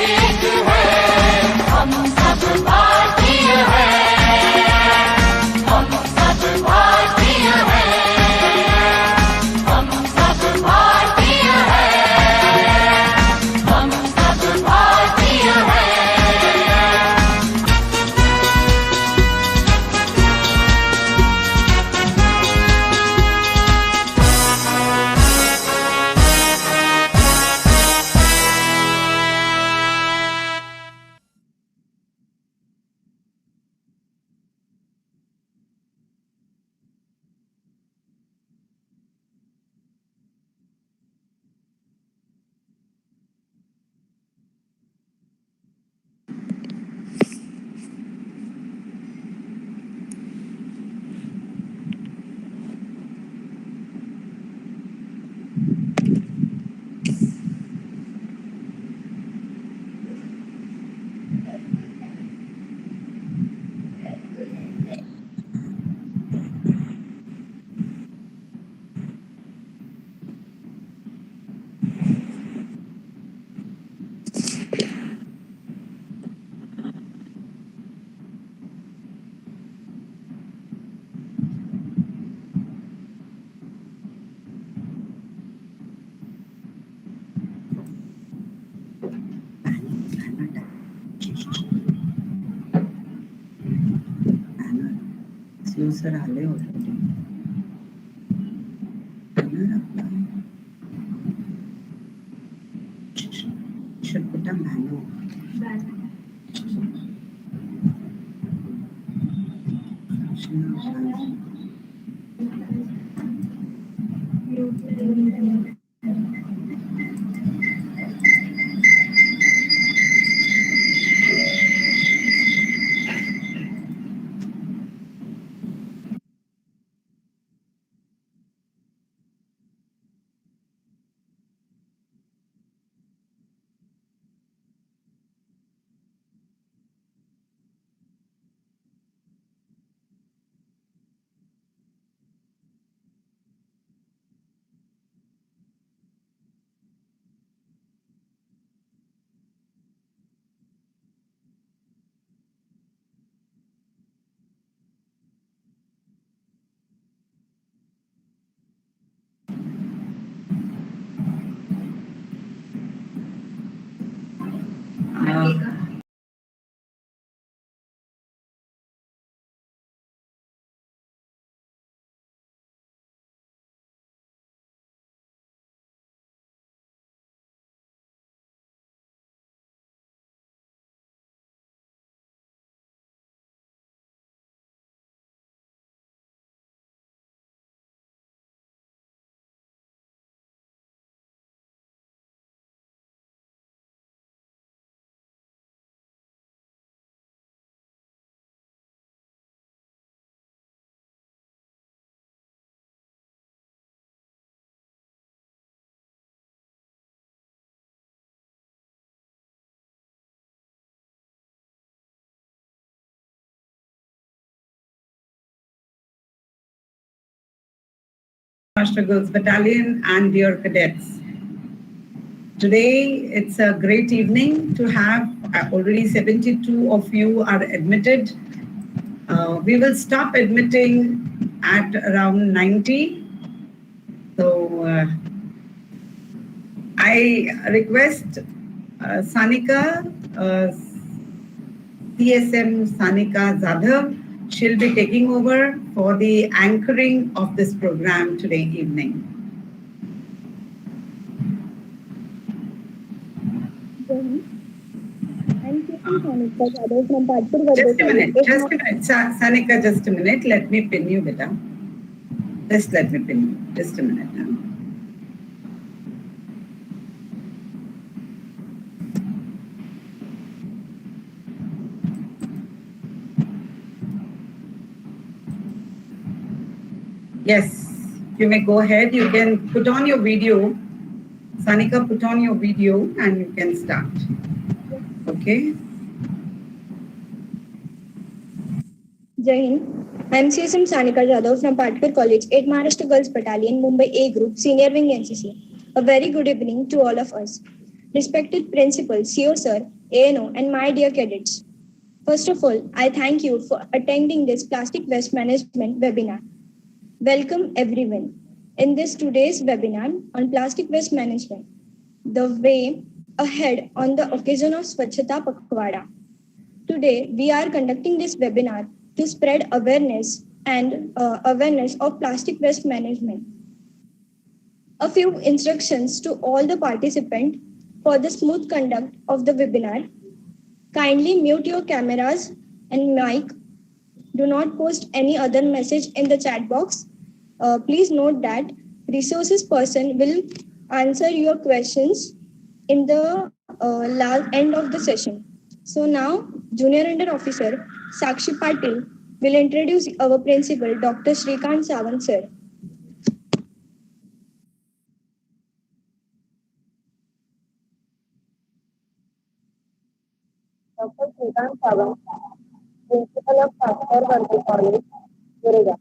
एक है, हम सब भारतीय हैं, हम सब भारतीय हैं, हम सब भारतीय हैं, हम सब भारतीय हैं। User आले already. Should put a manual. Maharashtra Girls Battalion and dear cadets. Today it's a great evening to have already 72 of you are admitted. We will stop admitting at around 90. So I request Sanika, CSM Sanika Zadhav, she'll be taking over for the anchoring of this program today evening. from Patkar-Varde. Just a minute, Sanika, just a minute. Let me pin you, beta. Just let me pin you. Just a minute now. Yes, you may go ahead. You can put on your video. Sanika, put on your video and you can start. Okay. Jai Hind. I am CSM Sanika Jadhav from Patkar College, 8 Maharashtra Girls Battalion, Mumbai A Group, Senior Wing NCC. A very good evening to all of us. Respected Principal, CO Sir, ANO, and my dear cadets. First of all, I thank you for attending this plastic waste management webinar. Welcome everyone. In this today's webinar on plastic waste management, the way ahead on the occasion of Swachhata Pakhwada. Today, we are conducting this webinar to spread awareness and awareness of plastic waste management. A few instructions to all the participants for the smooth conduct of the webinar. Kindly mute your cameras and mic. Do not post any other message in the chat box. Please note that resources person will answer your questions in the last end of the session. So now, Junior Under Officer Sakshi Patil will introduce our principal, Dr. Shrikant Sawant sir. Dr. Chikitsak Samuha, Principal of Patkar-Varde College, Goregaon.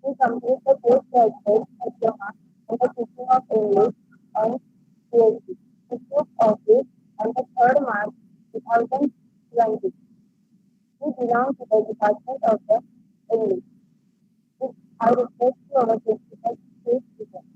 He completed the postgraduate diploma in the teaching of English and PhD. He took office on the 3rd March 2020. He belongs to the Department of the English, which I request to our principal, please present.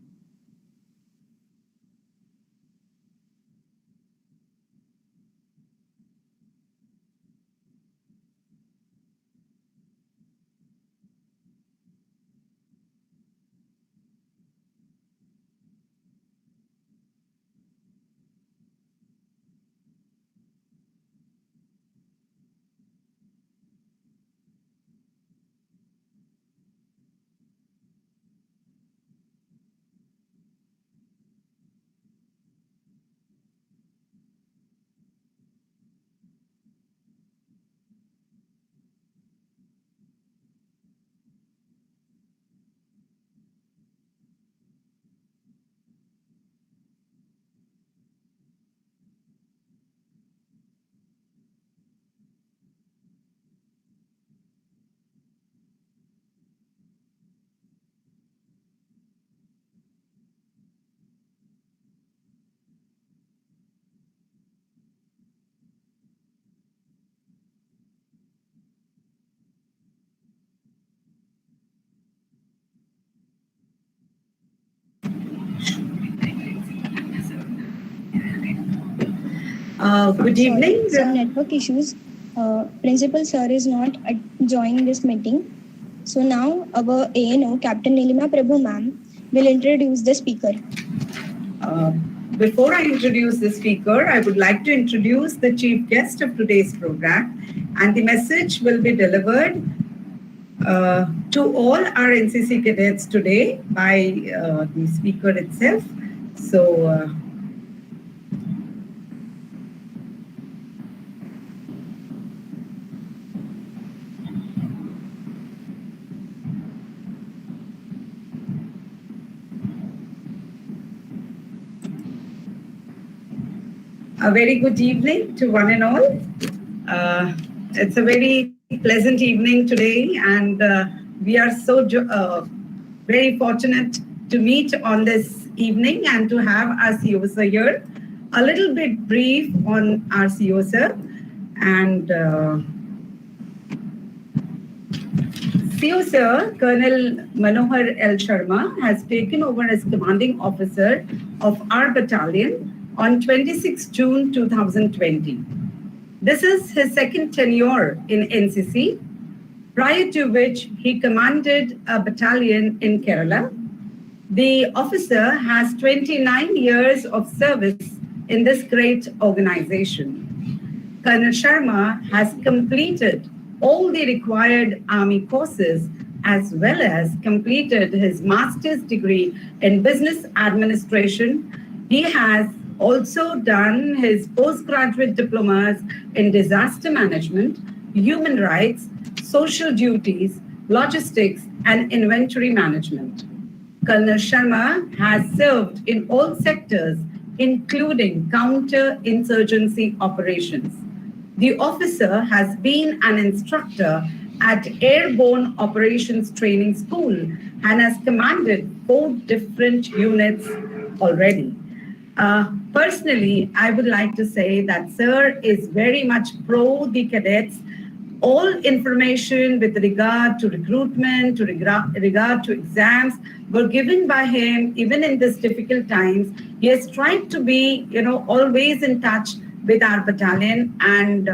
Good evening. Some network issues. Principal sir is not joining this meeting. So now our ANO, Captain Nilima Prabhu ma'am, will introduce the speaker. Before I introduce the speaker, I would like to introduce the chief guest of today's program, and the message will be delivered to all our NCC cadets today by the speaker itself. So, a very good evening to one and all. It's a very pleasant evening today, and we are so very fortunate to meet on this evening and to have our CEO sir here. A little bit brief on our CEO sir. And CEO sir, Colonel Manohar L. Sharma, has taken over as commanding officer of our battalion on 26 June 2020. This is his second tenure in NCC, prior to which he commanded a battalion in Kerala. The officer has 29 years of service in this great organization. Colonel Sharma has completed all the required army courses as well as completed his master's degree in business administration. He has also done his postgraduate diplomas in disaster management, human rights, social duties, logistics, and inventory management. Colonel Sharma has served in all sectors, including counter-insurgency operations. The officer has been an instructor at Airborne Operations Training School and has commanded 4 different units already. Personally, I would like to say that Sir is very much pro the cadets. All information with regard to recruitment, to regard to exams, were given by him even in this difficult times. He has tried to be, always in touch with our battalion, and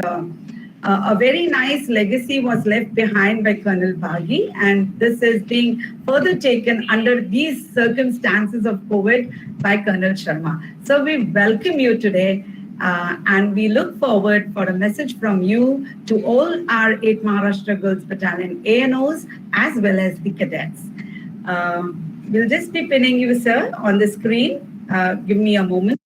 a very nice legacy was left behind by Colonel Bagi, and this is being further taken under these circumstances of COVID by Colonel Sharma. So we welcome you today, and we look forward for a message from you to all our 8 Maharashtra Girls Battalion ANOs as well as the cadets. We'll just be pinning you, sir, on the screen. Give me a moment.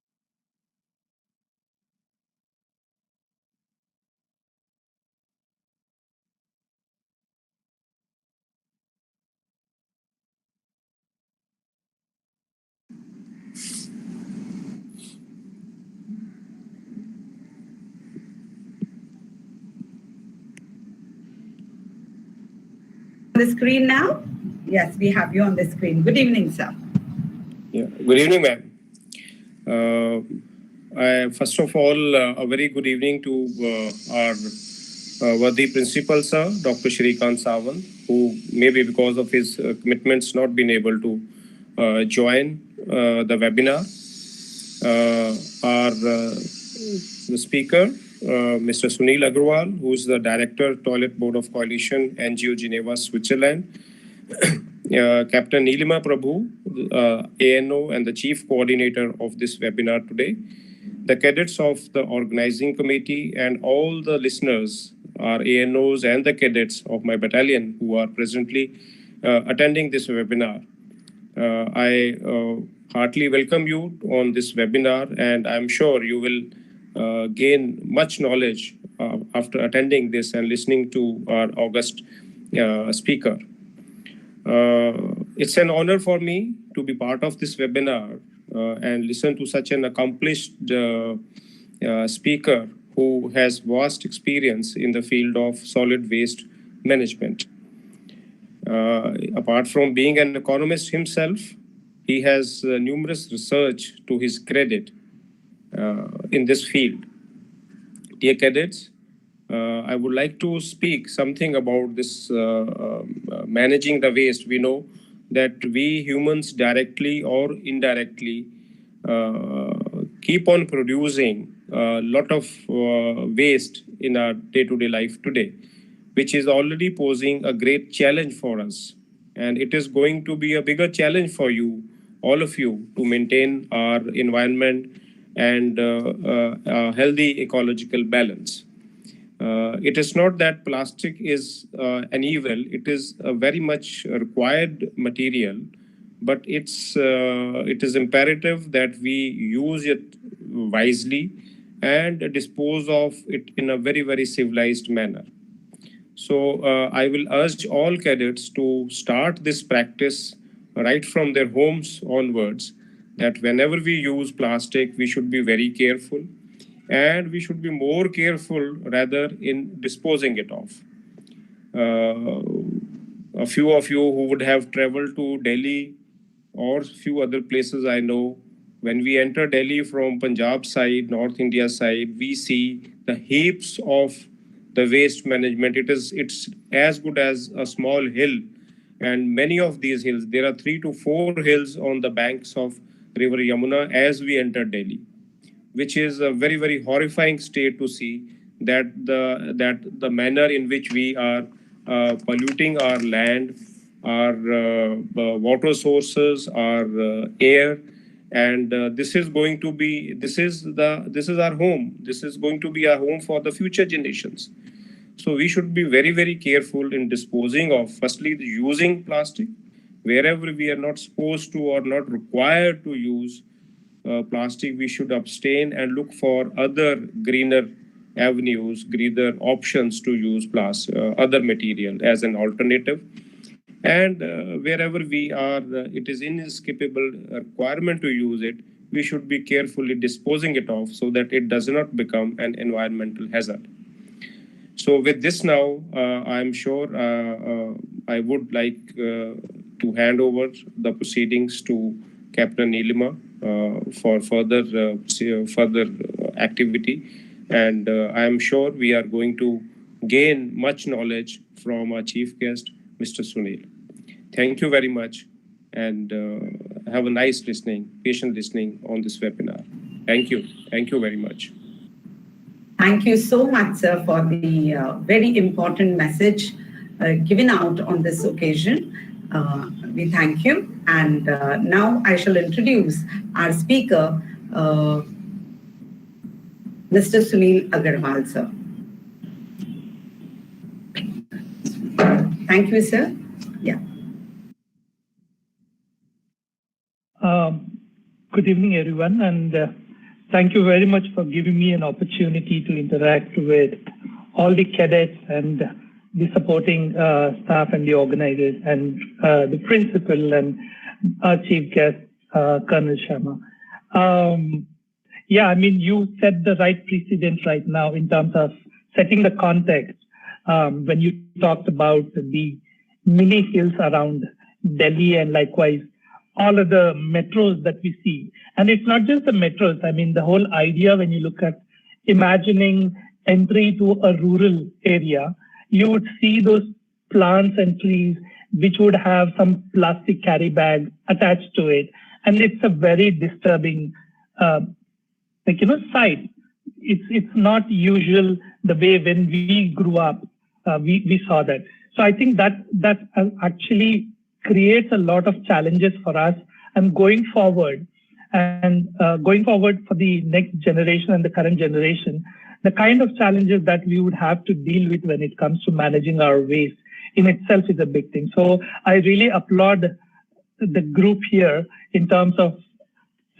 On the screen now? Yes, we have you on the screen. Good evening, sir. Yeah. Good evening, ma'am. First of all, a very good evening to our worthy principal, sir, Dr. Shrikant Sawant, who maybe because of his commitments not been able to join the webinar. The speaker, Mr. Sunil Agrawal, who is the Director, Toilet Board of Coalition, NGO Geneva, Switzerland. Captain Nilima Prabhu, ANO and the Chief Coordinator of this webinar today, the cadets of the organizing committee, and all the listeners, our ANOs and the cadets of my battalion who are presently attending this webinar. I heartily welcome you on this webinar, and I'm sure you will gain much knowledge after attending this and listening to our august speaker. It's an honor for me to be part of this webinar and listen to such an accomplished speaker who has vast experience in the field of solid waste management. Apart from being an economist himself, he has numerous research to his credit in this field. Dear cadets, I would like to speak something about this managing the waste. We know that we humans directly or indirectly keep on producing a lot of waste in our day-to-day life today, which is already posing a great challenge for us. And it is going to be a bigger challenge for you, all of you, to maintain our environment and a healthy ecological balance. It is not that plastic is an evil. It is a very much required material, but it is imperative that we use it wisely and dispose of it in a very, very civilized manner. So I will urge all cadets to start this practice right from their homes onwards, that whenever we use plastic, we should be very careful, and we should be more careful rather in disposing it off. A few of you who would have traveled to Delhi or few other places I know, when we enter Delhi from Punjab side, North India side, we see the heaps of the waste management. It's as good as a small hill, and many of these hills, there are 3 to 4 hills on the banks of River Yamuna as we enter Delhi, which is a very, very horrifying state to see that the manner in which we are polluting our land, our water sources, our air, and this is going to be this is our home. This is going to be our home for the future generations. So we should be very, very careful in disposing of, firstly, using plastic wherever we are not supposed to or not required to use plastic. We should abstain and look for other greener avenues, greener options to use other material as an alternative. And wherever we are, it is inescapable requirement to use it, we should be carefully disposing it off so that it does not become an environmental hazard. So with this now, I'm sure I would like to hand over the proceedings to Captain Nilima for further activity, and I am sure we are going to gain much knowledge from our chief guest, Mr. Sunil. Thank you very much, and have a nice patient listening on this webinar. Thank you very much. Thank you so much, sir, for the very important message given out on this occasion. We thank you. And now I shall introduce our speaker, Mr. Sunil Agarwal, sir. Thank you, sir. Yeah. Good evening, everyone, and thank you very much for giving me an opportunity to interact with all the cadets and the supporting staff and the organizers and the principal and our chief guest, Colonel Sharma. Yeah, I mean, you set the right precedent right now in terms of setting the context when you talked about the mini hills around Delhi and likewise all of the metros that we see. And it's not just the metros. I mean, the whole idea when you look at imagining entry to a rural area, you would see those plants and trees which would have some plastic carry bag attached to it. And it's a very disturbing, sight. It's not usual the way when we grew up, we saw that. So I think that actually creates a lot of challenges for us and going forward for the next generation and the current generation, the kind of challenges that we would have to deal with when it comes to managing our waste in itself is a big thing. So I really applaud the group here in terms of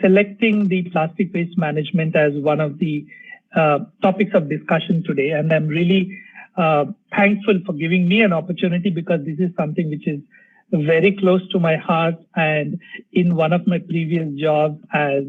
selecting the plastic waste management as one of the topics of discussion today. And I'm really thankful for giving me an opportunity because this is something which is very close to my heart. And in one of my previous jobs as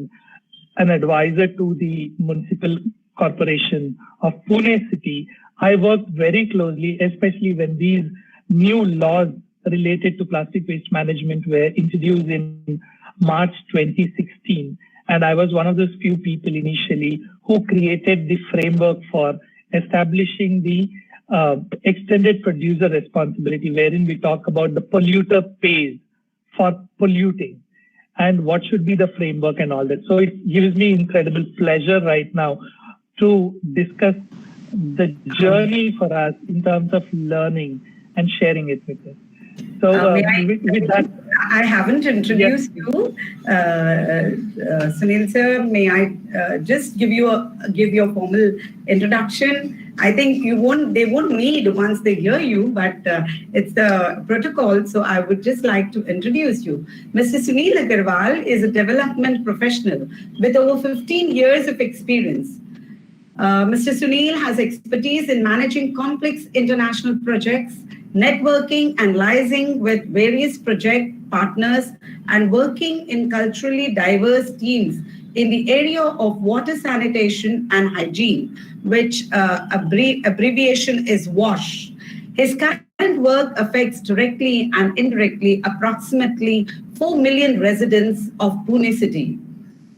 an advisor to the municipal corporation of Pune city, I worked very closely, especially when these new laws related to plastic waste management were introduced in March 2016. And I was one of those few people initially who created the framework for establishing the extended producer responsibility, wherein we talk about the polluter pays for polluting and what should be the framework and all that. So it gives me incredible pleasure right now to discuss the journey for us in terms of learning and sharing it with us. So with that, I haven't introduced you, Sunil sir. May I just give you a formal introduction? I think they won't need once they hear you, but it's the protocol. So I would just like to introduce you. Mr. Sunil Agarwal is a development professional with over 15 years of experience. Mr. Sunil has expertise in managing complex international projects, networking and liaising with various project partners, and working in culturally diverse teams in the area of water sanitation and hygiene, which abbreviation is WASH. His current work affects directly and indirectly approximately 4 million residents of Pune city.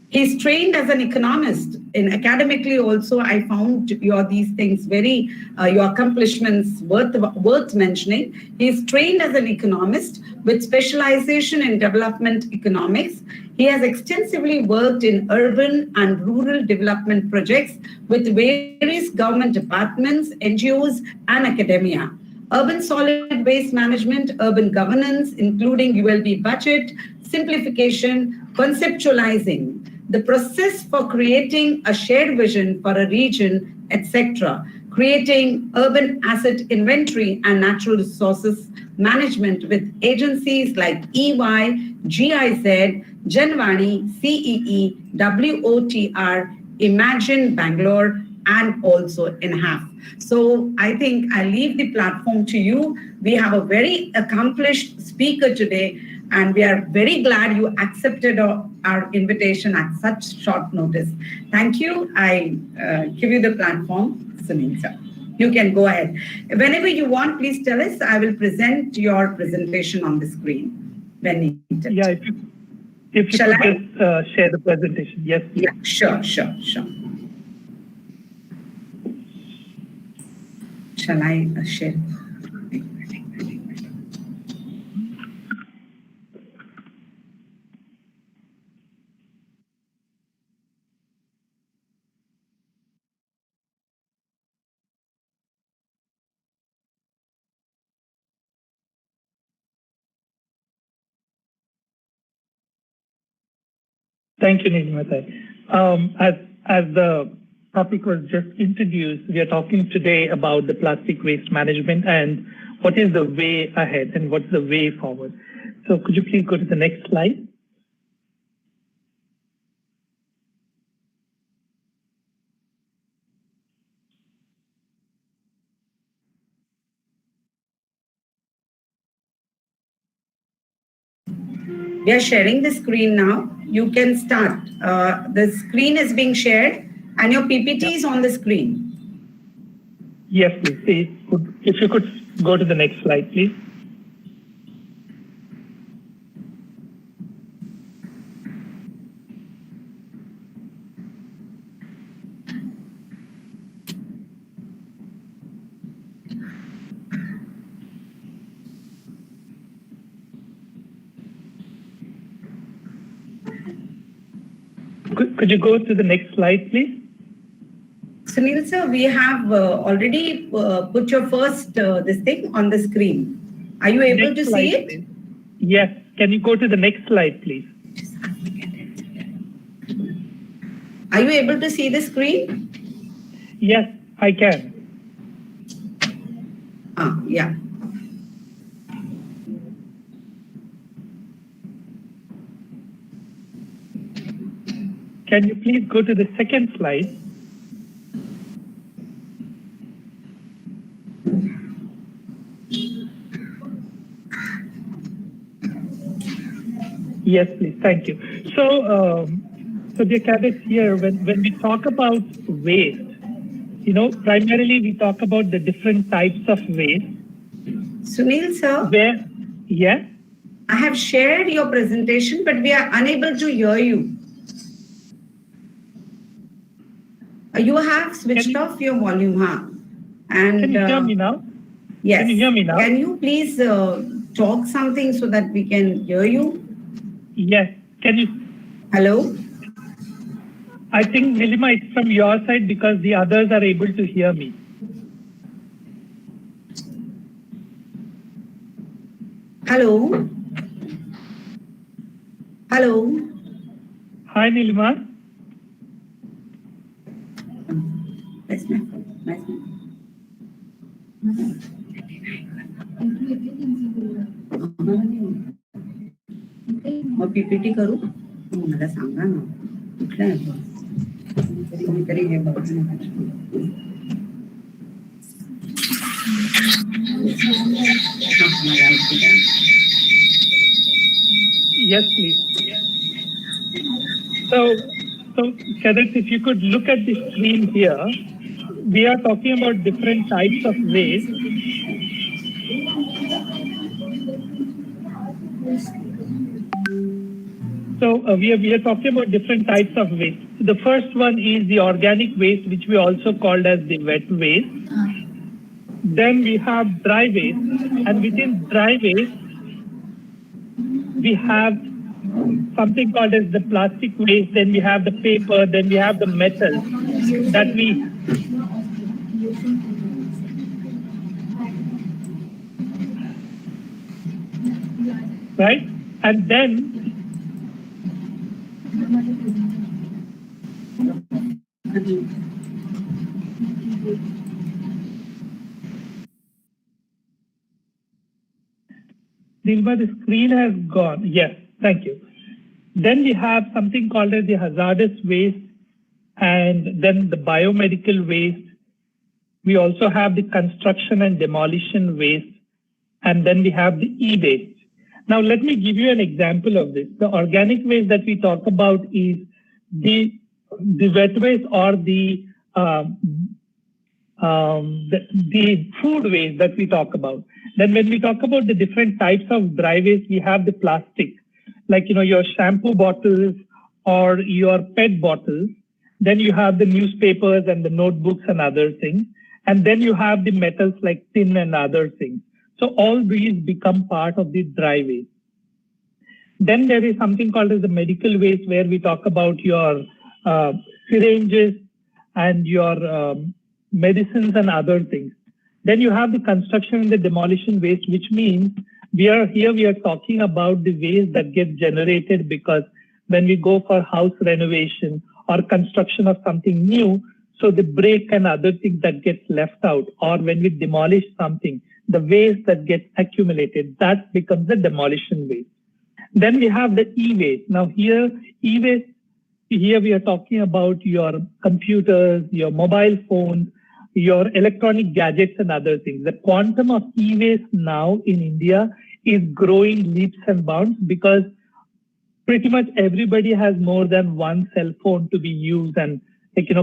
He's trained as an economist. In academically also, I found these things your accomplishments worth mentioning. He's trained as an economist with specialization in development economics. He has extensively worked in urban and rural development projects with various government departments, NGOs, and academia. Urban solid waste management, urban governance, including ULB budget, simplification, conceptualizing, the process for creating a shared vision for a region, etc., creating urban asset inventory and natural resources management with agencies like EY, GIZ, Janvani, CEE, WOTR, Imagine Bangalore, and also NHAF. So I think I leave the platform to you. We have a very accomplished speaker today, and we are very glad you accepted our invitation at such short notice. Thank you. I give you the platform, Sunil sir. You can go ahead. Whenever you want, please tell us. I will present your presentation on the screen when needed. Yeah, If you Shall could I? just share the presentation. Yes, please. Yeah, sure. Shall I share? Thank you, Nilima. As the topic was just introduced, we are talking today about the plastic waste management and what is the way ahead and what's the way forward. So could you please go to the next slide? We are sharing the screen now. You can start. The screen is being shared and your PPT is on the screen. Yes, please. If you could go to the next slide, please. Could you go to the next slide, please? Sunil sir, we have already put your first this thing on the screen. Are you able Next to slide, see it? please. Yes. Can you go to the next slide, please? Are you able to see the screen? Yes, I can. Yeah. Can you please go to the second slide? Yes, please. Thank you. So dear cadets, here, when we talk about waste, primarily we talk about the different types of waste. Sunil sir? Yeah? I have shared your presentation, but we are unable to hear you. You have switched off your volume, huh? And, can you hear me now? Yes. Can you hear me now? Can you please talk something so that we can hear you? Yes. Can you? Hello? I think, Nilima, it's from your side because the others are able to hear me. Hello? Hello? Hi, Nilima. Where's my phone? Mug PPT करू मला सांगा ना कुठलं आहे कोणीतरी हे बघा Yes, please. So cadets, if you could look at the screen here, we are talking about different types of waste. So we are talking about different types of waste. The first one is the organic waste, which we also called as the wet waste. Then we have dry waste, and within dry waste, we have something called as the plastic waste, then we have the paper, then we have the metal that we... Right? And then Dilma, the screen has gone. Yes, thank you. Then we have something called as the hazardous waste and then the biomedical waste. We also have the construction and demolition waste, and then we have the e-waste. Now, let me give you an example of this. The organic waste that we talk about is the wet waste or the food waste that we talk about. Then when we talk about the different types of dry waste, we have the plastic. like, your shampoo bottles or your pet bottles. Then you have the newspapers and the notebooks and other things. And then you have the metals like tin and other things. So all these become part of the dry waste. Then there is something called as the medical waste, where we talk about your syringes and your medicines and other things. Then you have the construction and the demolition waste, which means we are talking about the waste that gets generated because when we go for house renovation or construction of something new, so the brick and other things that gets left out, or when we demolish something, the waste that gets accumulated, that becomes the demolition waste. Then we have the e-waste. Now here, e-waste, here we are talking about your computers, your mobile phones, your electronic gadgets and other things. The quantum of e-waste now in India is growing leaps and bounds because pretty much everybody has more than one cell phone to be used, and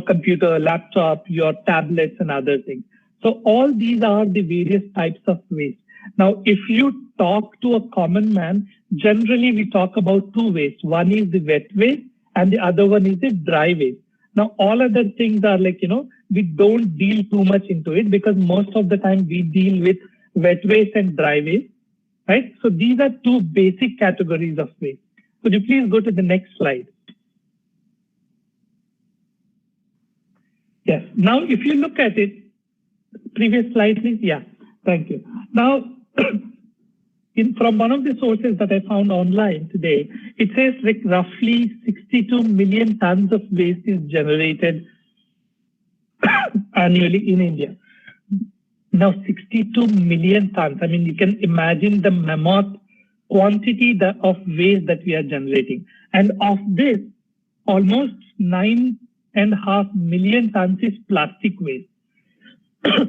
computer, laptop, your tablets and other things. So all these are the various types of waste. Now, if you talk to a common man, generally we talk about two wastes. One is the wet waste and the other one is the dry waste. Now, all other things are like, we don't deal too much into it because most of the time we deal with wet waste and dry waste, right? So these are two basic categories of waste. Could you please go to the next slide? Yes. Now, if you look at it, previous slide, please. Yeah, thank you. Now, from one of the sources that I found online today, it says like roughly 62 million tons of waste is generated annually in India. Now, 62 million tons. I mean, you can imagine the mammoth quantity of waste that we are generating. And of this, almost 9.5 million tons is plastic waste.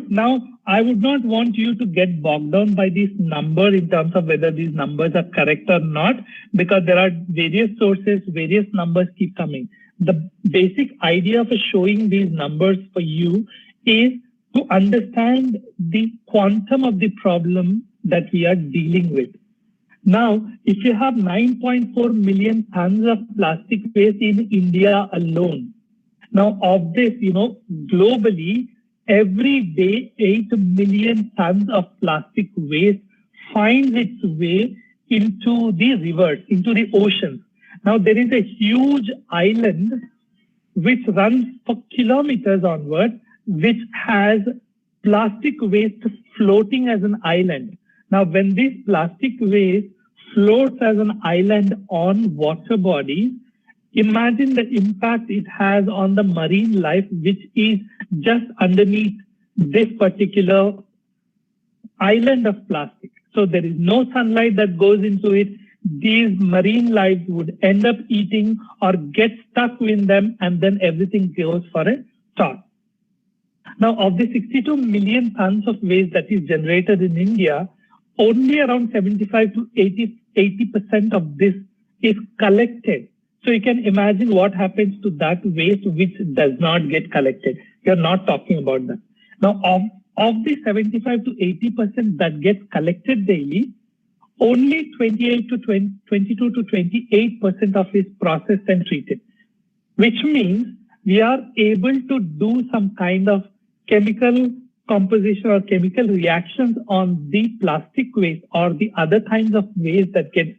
Now, I would not want you to get bogged down by this number in terms of whether these numbers are correct or not, because there are various sources, various numbers keep coming. The basic idea of showing these numbers for you is to understand the quantum of the problem that we are dealing with. Now, if you have 9.4 million tons of plastic waste in India alone, now of this, globally, every day 8 million tons of plastic waste finds its way into the rivers, into the oceans. Now, there is a huge island which runs for kilometers onward, which has plastic waste floating as an island. Now, when this plastic waste floats as an island on water bodies, imagine the impact it has on the marine life, which is just underneath this particular island of plastic. So there is no sunlight that goes into it. These marine lives would end up eating or get stuck in them, and then everything goes for a toss. Now, of the 62 million tons of waste that is generated in India, only around 75 to 80% of this is collected. So you can imagine what happens to that waste which does not get collected. You're not talking about that. Now, of the 75 to 80% that gets collected daily, only 22 to 28% of it is processed and treated, which means we are able to do some kind of chemical composition or chemical reactions on the plastic waste or the other kinds of waste that get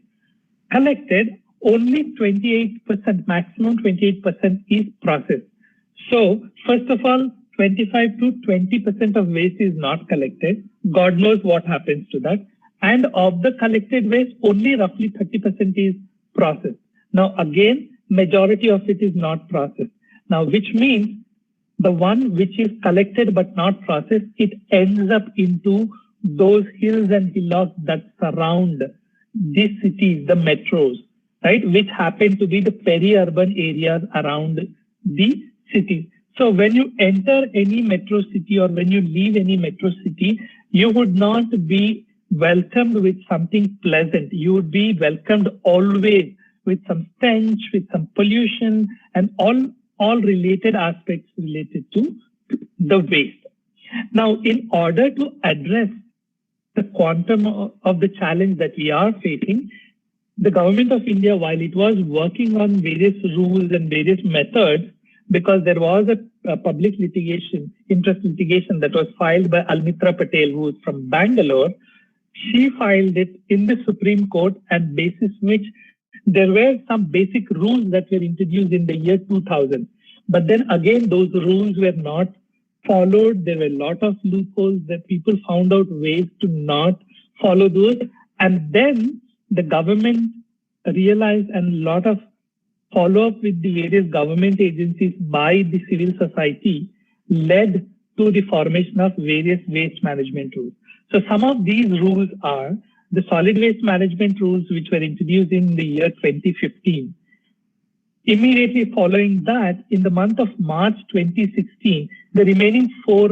collected. Only 28%, maximum 28% is processed. So, first of all, 25 to 20% of waste is not collected. God knows what happens to that. And of the collected waste, only roughly 30% is processed. Now, again, majority of it is not processed. Now, which means the one which is collected but not processed, it ends up into those hills and hillocks that surround these cities, the metros, right, which happen to be the peri-urban areas around the city. So when you enter any metro city or when you leave any metro city, you would not be welcomed with something pleasant. You would be welcomed always with some stench, with some pollution, and all related aspects related to the waste. Now, in order to address the quantum of the challenge that we are facing, the government of India, while it was working on various rules and various methods, because there was a public litigation, interest litigation that was filed by Almitra Patel, who is from Bangalore. She filed it in the Supreme Court, and basis which there were some basic rules that were introduced in the year 2000. But then again, those rules were not followed. There were a lot of loopholes that people found out ways to not follow those. And then the government realized, and a lot of follow-up with the various government agencies by the civil society led to the formation of various waste management rules. So some of these rules are the solid waste management rules, which were introduced in the year 2015. Immediately following that, in the month of March 2016, the remaining 4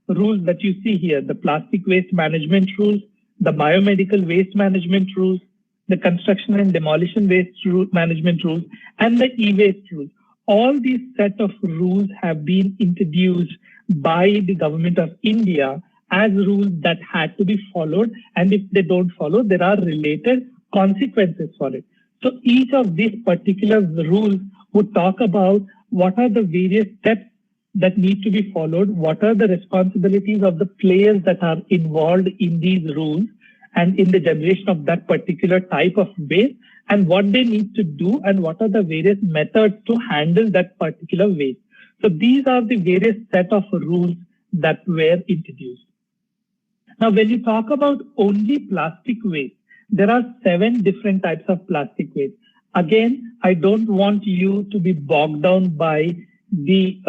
rules that you see here, the plastic waste management rules, the biomedical waste management rules, the construction and demolition waste management rules, and the e-waste rules. All these set of rules have been introduced by the government of India as rules that had to be followed. And if they don't follow, there are related consequences for it. So each of these particular rules would talk about what are the various steps that need to be followed, what are the responsibilities of the players that are involved in these rules and in the generation of that particular type of waste, and what they need to do, and what are the various methods to handle that particular waste. So these are the various set of rules that were introduced. Now, when you talk about only plastic waste, there are 7 different types of plastic waste. Again, I don't want you to be bogged down by the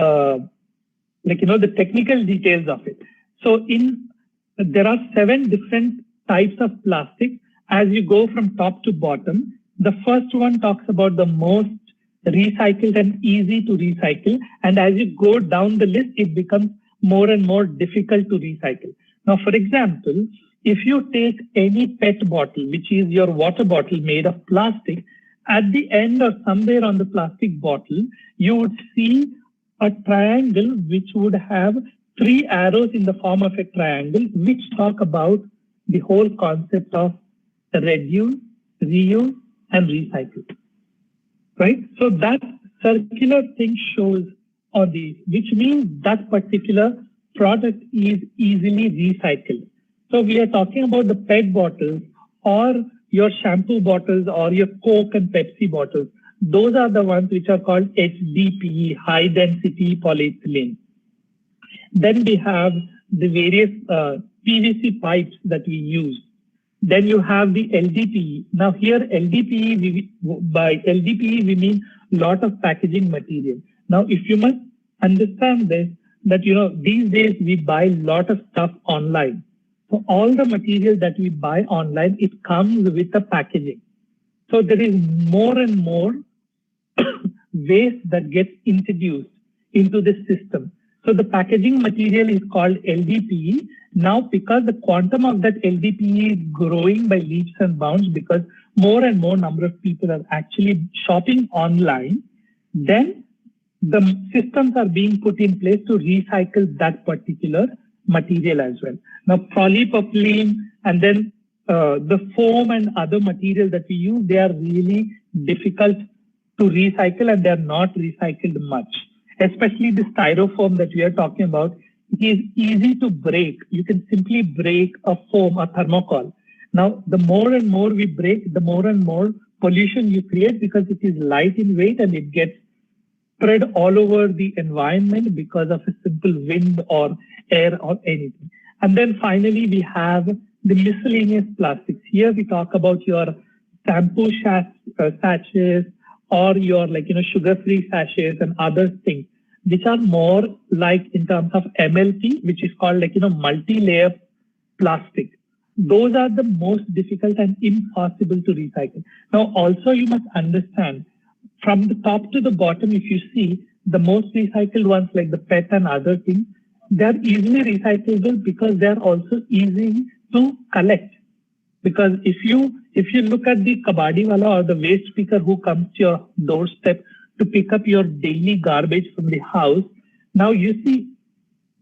the technical details of it. So there are 7 different types of plastic as you go from top to bottom. The first one talks about the most recycled and easy to recycle. And as you go down the list, it becomes more and more difficult to recycle. Now, for example, if you take any PET bottle, which is your water bottle made of plastic, at the end or somewhere on the plastic bottle, you would see a triangle which would have 3 arrows in the form of a triangle, which talk about the whole concept of reduce, reuse, and recycle. Right? So that circular thing shows on these, which means that particular product is easily recycled. So we are talking about the PET bottles or your shampoo bottles or your Coke and Pepsi bottles. Those are the ones which are called HDPE, high density polyethylene. Then we have the various PVC pipes that we use. Then you have the LDPE. Now here LDPE, by LDPE we mean lot of packaging material. Now if you must understand this, that these days we buy a lot of stuff online. So all the material that we buy online, it comes with the packaging. So there is more and more waste that gets introduced into the system. So the packaging material is called LDPE. Now, because the quantum of that LDPE is growing by leaps and bounds, because more and more number of people are actually shopping online, then the systems are being put in place to recycle that particular material as well. Now, polypropylene and then the foam and other material that we use, they are really difficult to recycle and they are not recycled much. Especially the styrofoam that we are talking about, it is easy to break. You can simply break a foam, a thermocol. Now, the more and more we break, the more and more pollution you create because it is light in weight and it gets spread all over the environment because of a simple wind or air or anything. And then finally, we have the miscellaneous plastics. Here we talk about your shampoo sachets or your sugar-free sachets and other things, which are more like in terms of MLP, which is called multi-layer plastic. Those are the most difficult and impossible to recycle. Now, also you must understand, from the top to the bottom, if you see, the most recycled ones like the PET and other things, they are easily recyclable because they are also easy to collect. Because if you look at the kabadiwala or the waste picker who comes to your doorstep to pick up your daily garbage from the house, now you see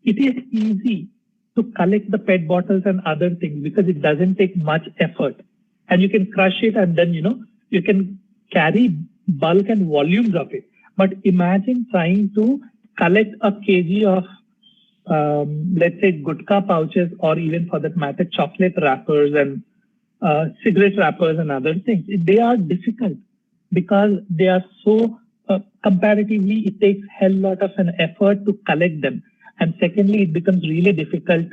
it is easy to collect the PET bottles and other things because it doesn't take much effort. And you can crush it and then, you can carry bulk and volumes of it. But imagine trying to collect a kg of, let's say, gutka pouches, or even for that matter, chocolate wrappers and cigarette wrappers and other things. They are difficult because they are so comparatively, it takes hell lot of an effort to collect them. And secondly, it becomes really difficult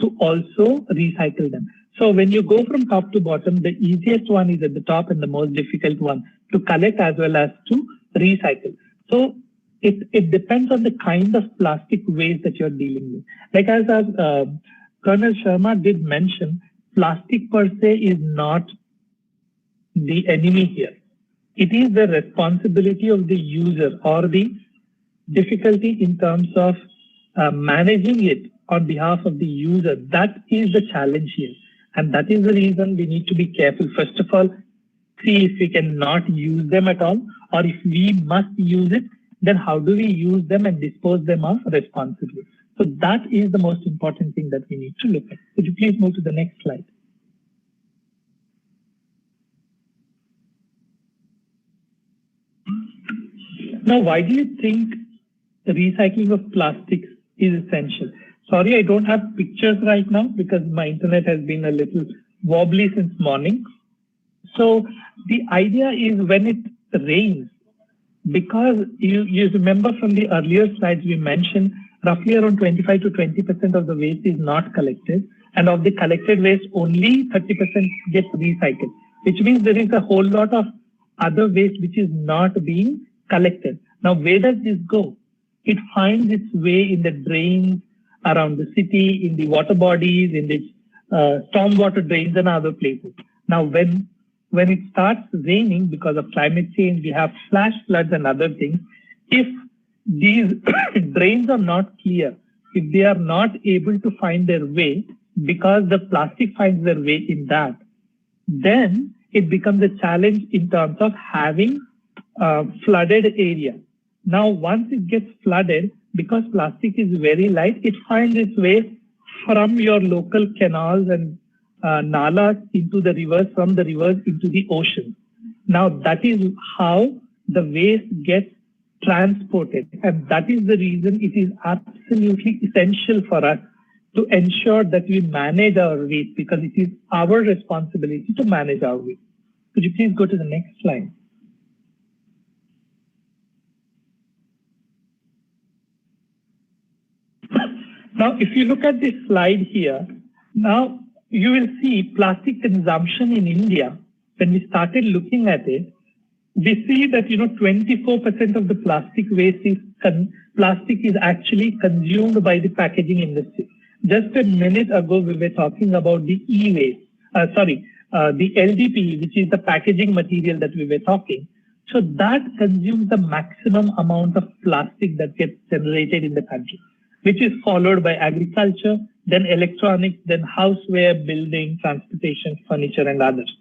to also recycle them. So when you go from top to bottom, the easiest one is at the top and the most difficult one to collect as well as to recycle. So it depends on the kind of plastic waste that you're dealing with. Like as Colonel Sharma did mention, plastic per se is not the enemy here. It is the responsibility of the user or the difficulty in terms of managing it on behalf of the user. That is the challenge here. And that is the reason we need to be careful. First of all, see if we cannot use them at all, or if we must use it, then how do we use them and dispose them of responsibly? So that is the most important thing that we need to look at. Could you please move to the next slide? Now, why do you think the recycling of plastics is essential? Sorry, I don't have pictures right now because my internet has been a little wobbly since morning. So the idea is when it rains, because you remember from the earlier slides we mentioned roughly around 25 to 20% of the waste is not collected, and of the collected waste only 30% gets recycled, which means there is a whole lot of other waste which is not being collected. Now, where does this go? It finds its way in the drains around the city, in the water bodies, in the stormwater drains and other places. Now, when it starts raining because of climate change, we have flash floods and other things. If these drains are not clear, if they are not able to find their way because the plastic finds their way in that, then it becomes a challenge in terms of having flooded area. Now, once it gets flooded, because plastic is very light, it finds its way from your local canals and nalas into the rivers, from the rivers into the ocean. Now, that is how the waste gets transported. And that is the reason it is absolutely essential for us to ensure that we manage our waste, because it is our responsibility to manage our waste. Could you please go to the next slide? Now, if you look at this slide here, now you will see plastic consumption in India. When we started looking at it, we see that 24% of the plastic waste is plastic is actually consumed by the packaging industry. Just a minute ago, we were talking about the e-waste. The LDPE, which is the packaging material that we were talking. So that consumes the maximum amount of plastic that gets generated in the country, which is followed by agriculture, then electronics, then houseware, building, transportation, furniture, and others.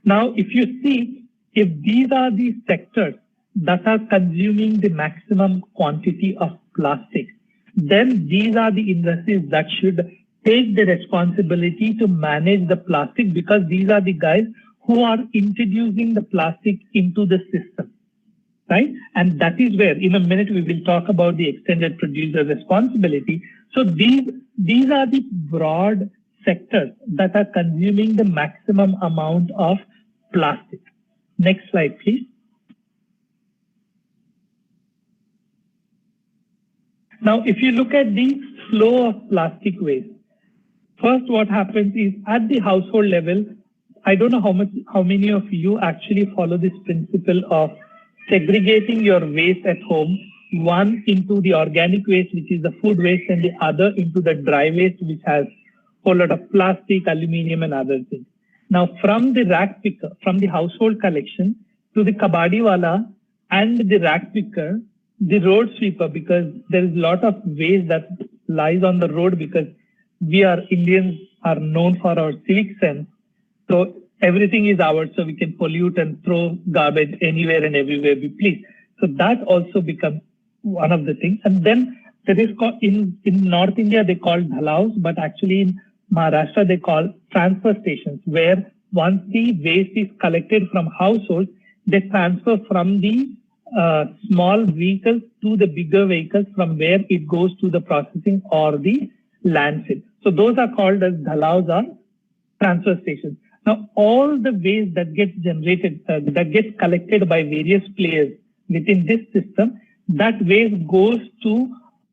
Now, if you see, if these are the sectors that are consuming the maximum quantity of plastic, then these are the industries that should take the responsibility to manage the plastic, because these are the guys who are introducing the plastic into the system. Right? And that is where, in a minute, we will talk about the extended producer responsibility. So these are the broad sectors that are consuming the maximum amount of plastic. Next slide, please. Now, if you look at the flow of plastic waste, first what happens is at the household level, I don't know how many of you actually follow this principle of segregating your waste at home, one into the organic waste, which is the food waste, and the other into the dry waste, which has a whole lot of plastic, aluminium, and other things. Now, from the rack picker, from the household collection to the kabadiwala and the rack picker, the road sweeper, because there is a lot of waste that lies on the road, because we are Indians are known for our civic sense. So everything is ours, so we can pollute and throw garbage anywhere and everywhere we please. So that also becomes one of the things. And then there is in North India, they call dhalaus, but actually in Maharashtra, they call transfer stations, where once the waste is collected from households, they transfer from the small vehicles to the bigger vehicles from where it goes to the processing or the landfill. So those are called as dhalaus or transfer stations. Now, all the waste that gets generated, that gets collected by various players within this system, that waste goes to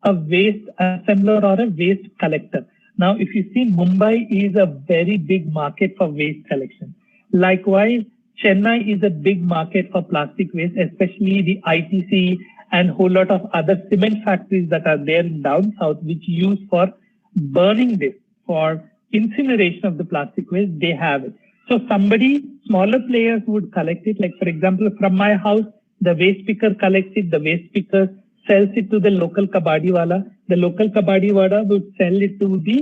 a waste assembler or a waste collector. Now, if you see, Mumbai is a very big market for waste collection. Likewise, Chennai is a big market for plastic waste, especially the ITC and a whole lot of other cement factories that are there in down south, which use for burning this, for incineration of the plastic waste, they have it. So smaller players would collect it. Like, for example, from my house, the waste picker collects it, the waste picker sells it to the local kabadiwala. The local kabadiwala would sell it to the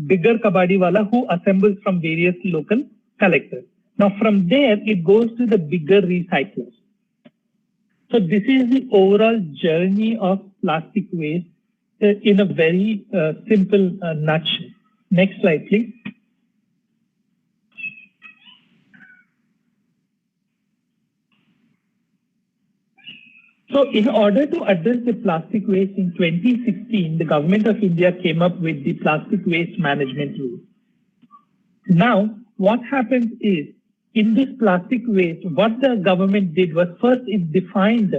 bigger kabadiwala who assembles from various local collectors. Now, from there, it goes to the bigger recyclers. So this is the overall journey of plastic waste in a very simple nutshell. Next slide, please. So in order to address the plastic waste in 2016, the government of India came up with the plastic waste management rule. Now, what happens is, in this plastic waste, what the government did was first it defined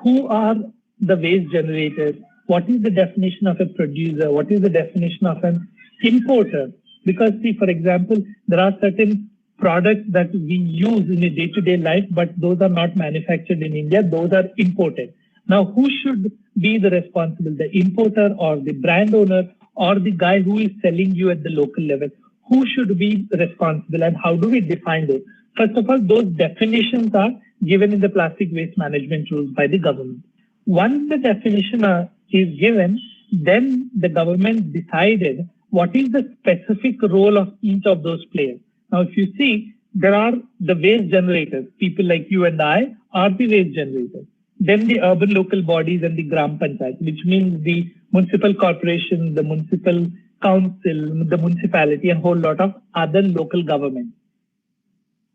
who are the waste generators, what is the definition of a producer, what is the definition of an importer. Because see, for example, there are certain products that we use in a day-to-day life, but those are not manufactured in India, those are imported. Now, who should be the responsible, the importer or the brand owner or the guy who is selling you at the local level? Who should be responsible and how do we define those? First of all, those definitions are given in the plastic waste management rules by the government. Once the definition is given, then the government decided what is the specific role of each of those players. Now, if you see, there are the waste generators, people like you and I are the waste generators. Then the urban local bodies and the gram panchayat, which means the municipal corporation, the municipal council, the municipality, and a whole lot of other local governments.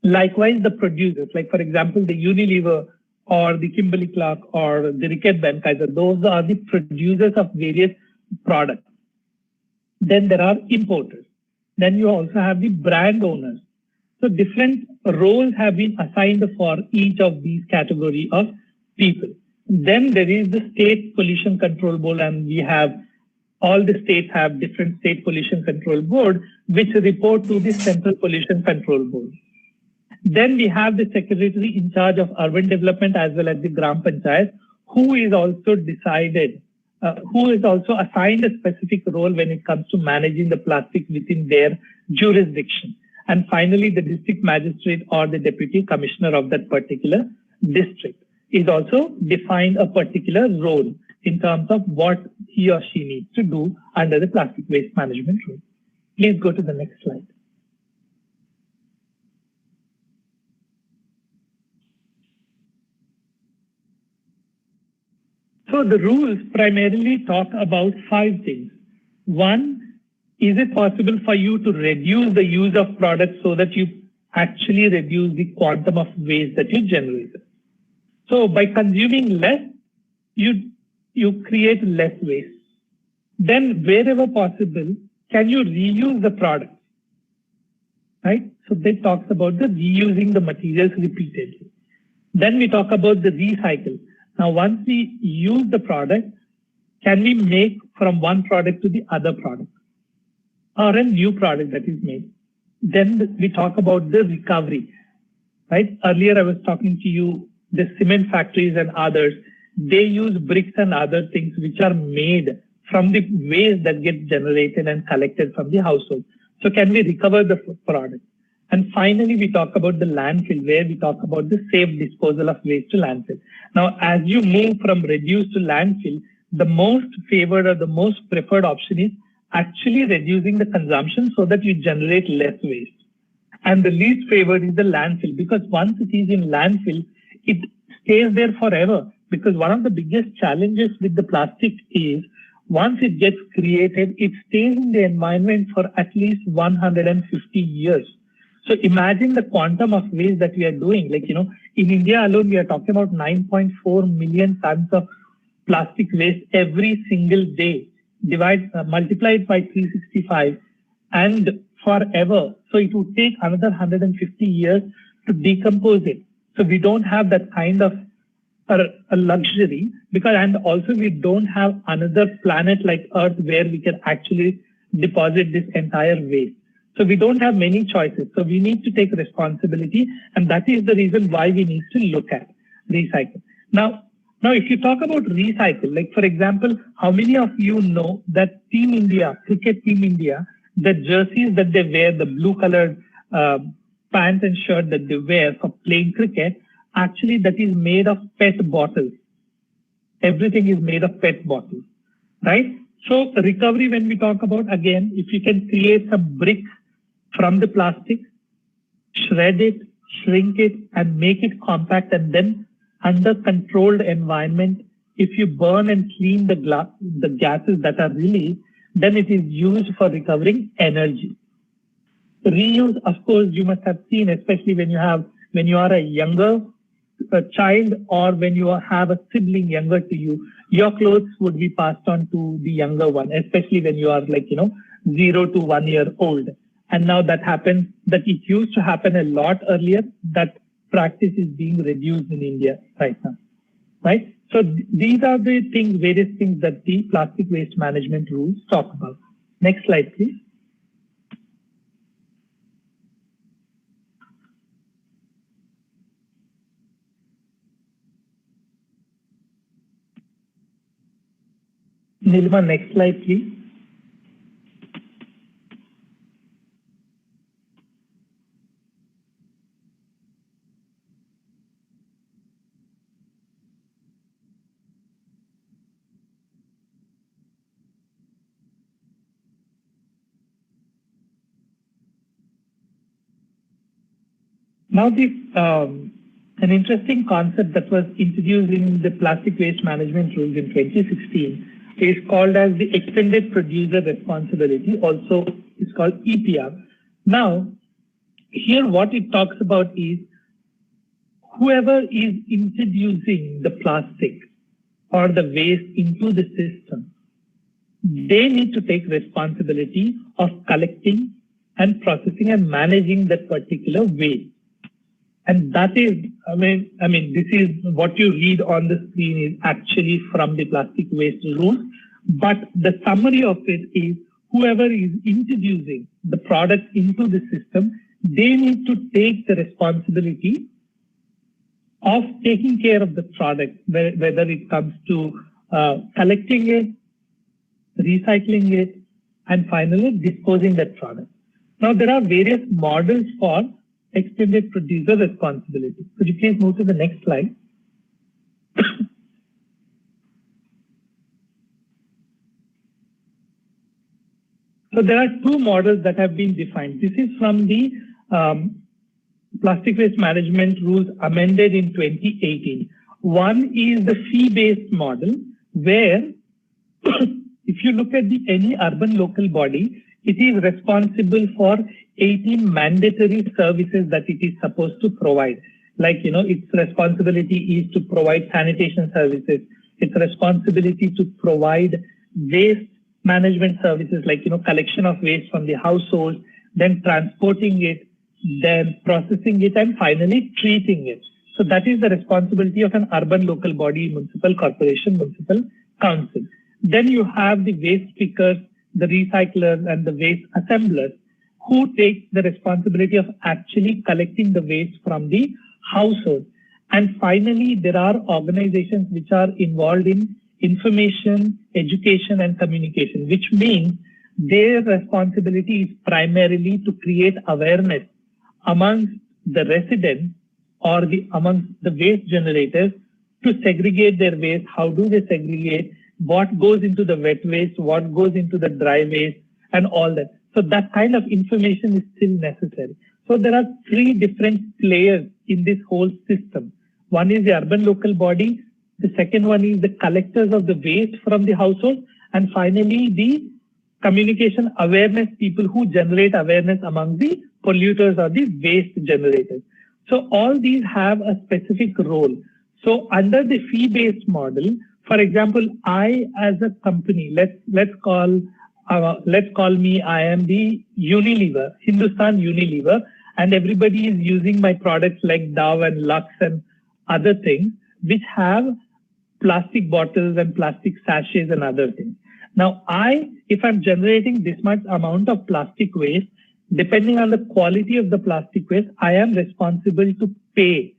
Likewise, the producers, like for example, the Unilever or the Kimberly-Clark or the Ricket Benckiser, those are the producers of various products. Then there are importers. Then you also have the brand owners. So different roles have been assigned for each of these category of people. Then there is the State Pollution Control Board, and we have all the states have different State Pollution Control Board, which report to the Central Pollution Control Board. Then we have the secretary in charge of urban development as well as the Gram Panchayat, who is also assigned a specific role when it comes to managing the plastic within their jurisdiction. And finally, the district magistrate or the deputy commissioner of that particular district is also defined a particular role in terms of what he or she needs to do under the plastic waste management rule. Please go to the next slide. So the rules primarily talk about 5 things. 1, is it possible for you to reduce the use of products so that you actually reduce the quantum of waste that you generate? So by consuming less, you create less waste. Then wherever possible, can you reuse the product? Right? So they talks about the reusing the materials repeatedly. Then we talk about the recycle. Now, once we use the product, can we make from one product to the other product or a new product that is made? Then we talk about the recovery, right? Earlier, I was talking to you, the cement factories and others, they use bricks and other things which are made from the waste that gets generated and collected from the household. So can we recover the product? And finally, we talk about the landfill, where we talk about the safe disposal of waste to landfill. Now, as you move from reduce to landfill, the most favored or the most preferred option is actually reducing the consumption so that you generate less waste. And the least favored is the landfill, because once it is in landfill, it stays there forever. Because one of the biggest challenges with the plastic is once it gets created, it stays in the environment for at least 150 years. So imagine the quantum of waste that we are doing. Like, in India alone, we are talking about 9.4 million tons of plastic waste every single day. Multiply it by 365 and forever. So it would take another 150 years to decompose it. So we don't have that kind of a luxury, and also we don't have another planet like Earth where we can actually deposit this entire waste. So we don't have many choices. So we need to take responsibility, and that is the reason why we need to look at recycle. Now, if you talk about recycle, like for example, how many of you know that Team India, Cricket Team India, the jerseys that they wear, the blue colored pants and shirt that they wear for playing cricket, actually that is made of PET bottles. Everything is made of PET bottles, right? So recovery, when we talk about, again, if you can create some bricks from the plastic, shred it, shrink it, and make it compact, and then under controlled environment, if you burn and clean the gases that are released, then it is used for recovering energy. Reuse, of course, you must have seen, especially when you are a younger child, or when you have a sibling younger to you, your clothes would be passed on to the younger one, especially when you are 0 to 1 year old. And now that it used to happen a lot earlier. That practice is being reduced in India right now, right? So these are the various things that the plastic waste management rules talk about. Next slide, please. Nilma, next slide, please. Now, an interesting concept that was introduced in the plastic waste management rules in 2016 is called as the extended producer responsibility, also it's called EPR. Now, here what it talks about is whoever is introducing the plastic or the waste into the system, they need to take responsibility of collecting and processing and managing that particular waste. And that is, this is what you read on the screen is actually from the plastic waste rules. But the summary of it is whoever is introducing the product into the system, they need to take the responsibility of taking care of the product, whether it comes to collecting it, recycling it, and finally disposing that product. Now, there are various models for extended producer responsibility. Could you please move to the next slide? So there are two models that have been defined. This is from the Plastic Waste Management Rules amended in 2018. One is the fee-based model, where if you look at any urban local body, it is responsible for 18 mandatory services that it is supposed to provide. Like, its responsibility is to provide sanitation services. Its responsibility to provide waste management services, like, collection of waste from the household, then transporting it, then processing it, and finally treating it. So that is the responsibility of an urban local body, municipal corporation, municipal council. Then you have the waste pickers, the recyclers, and the waste assemblers, who take the responsibility of actually collecting the waste from the household. And finally, there are organizations which are involved in information, education, and communication, which means their responsibility is primarily to create awareness amongst the residents or amongst the waste generators to segregate their waste. How do they segregate? What goes into the wet waste? What goes into the dry waste? And all that. So that kind of information is still necessary. So there are three different players in this whole system. One is the urban local body. The second one is the collectors of the waste from the household. And finally, the communication awareness people who generate awareness among the polluters or the waste generators. So all these have a specific role. So under the fee-based model, for example, I as a company, let's call me, I am the Unilever, Hindustan Unilever, and everybody is using my products like Dove and Lux and other things, which have plastic bottles and plastic sachets and other things. Now, if I'm generating this much amount of plastic waste, depending on the quality of the plastic waste, I am responsible to pay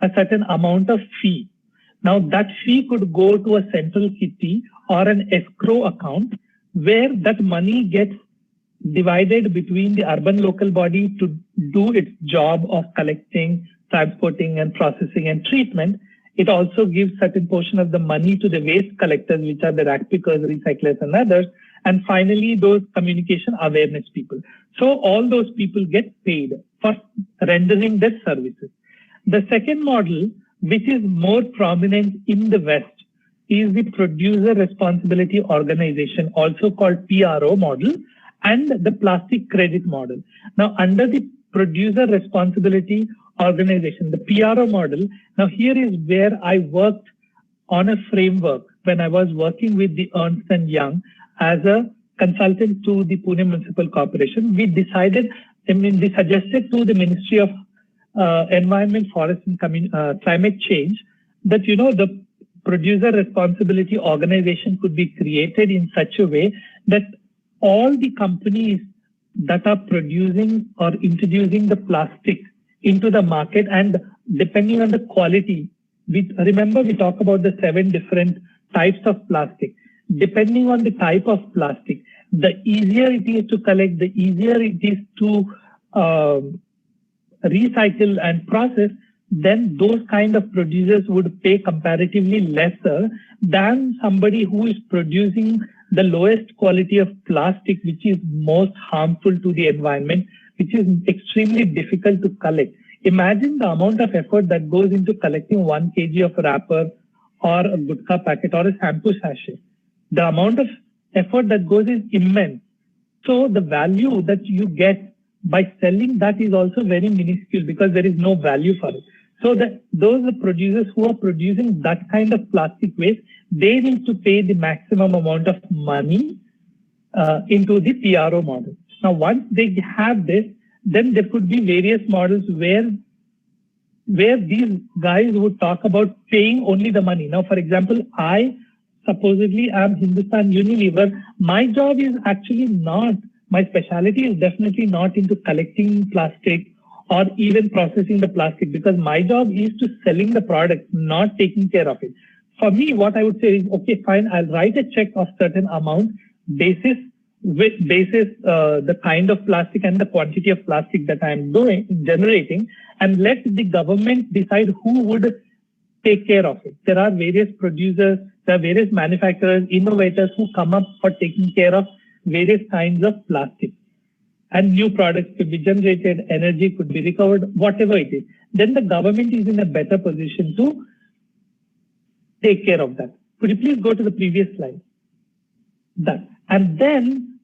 a certain amount of fee. Now, that fee could go to a central kitty or an escrow account where that money gets divided between the urban local body to do its job of collecting, transporting, and processing and treatment. It also gives certain portion of the money to the waste collectors, which are the rag pickers, recyclers, and others. And finally, those communication awareness people. So all those people get paid for rendering their services. The second model, which is more prominent in the West, is the Producer Responsibility Organization, also called PRO model, and the Plastic Credit model. Now, under the Producer Responsibility Organization, the PRO model, now here is where I worked on a framework when I was working with the Ernst & Young as a consultant to the Pune Municipal Corporation. We suggested to the Ministry of Environment, Forest and Climate Change that, the Producer Responsibility Organization could be created in such a way that all the companies that are producing or introducing the plastic into the market, and depending on the quality, remember we talk about the 7 different types of plastic. Depending on the type of plastic, the easier it is to collect, the easier it is to recycle and process, then those kind of producers would pay comparatively lesser than somebody who is producing the lowest quality of plastic, which is most harmful to the environment, which is extremely difficult to collect. Imagine the amount of effort that goes into collecting 1 kg of wrapper or a gutka packet or a shampoo sachet. The amount of effort that goes is immense. So the value that you get by selling that is also very minuscule because there is no value for it. So those producers who are producing that kind of plastic waste, they need to pay the maximum amount of money into the PRO model. Now, once they have this, then there could be various models where these guys would talk about paying only the money. Now, for example, I supposedly am Hindustan Unilever. My job is actually not, my specialty is definitely not into collecting plastic or even processing the plastic, because my job is to selling the product, not taking care of it. For me, what I would say is, okay, fine, I'll write a check of certain amount basis the kind of plastic and the quantity of plastic that I'm generating, and let the government decide who would take care of it. There are various producers, there are various manufacturers, innovators who come up for taking care of various kinds of plastic. And new products could be generated, energy could be recovered, whatever it is. Then the government is in a better position to take care of that. Could you please go to the previous slide? That. And then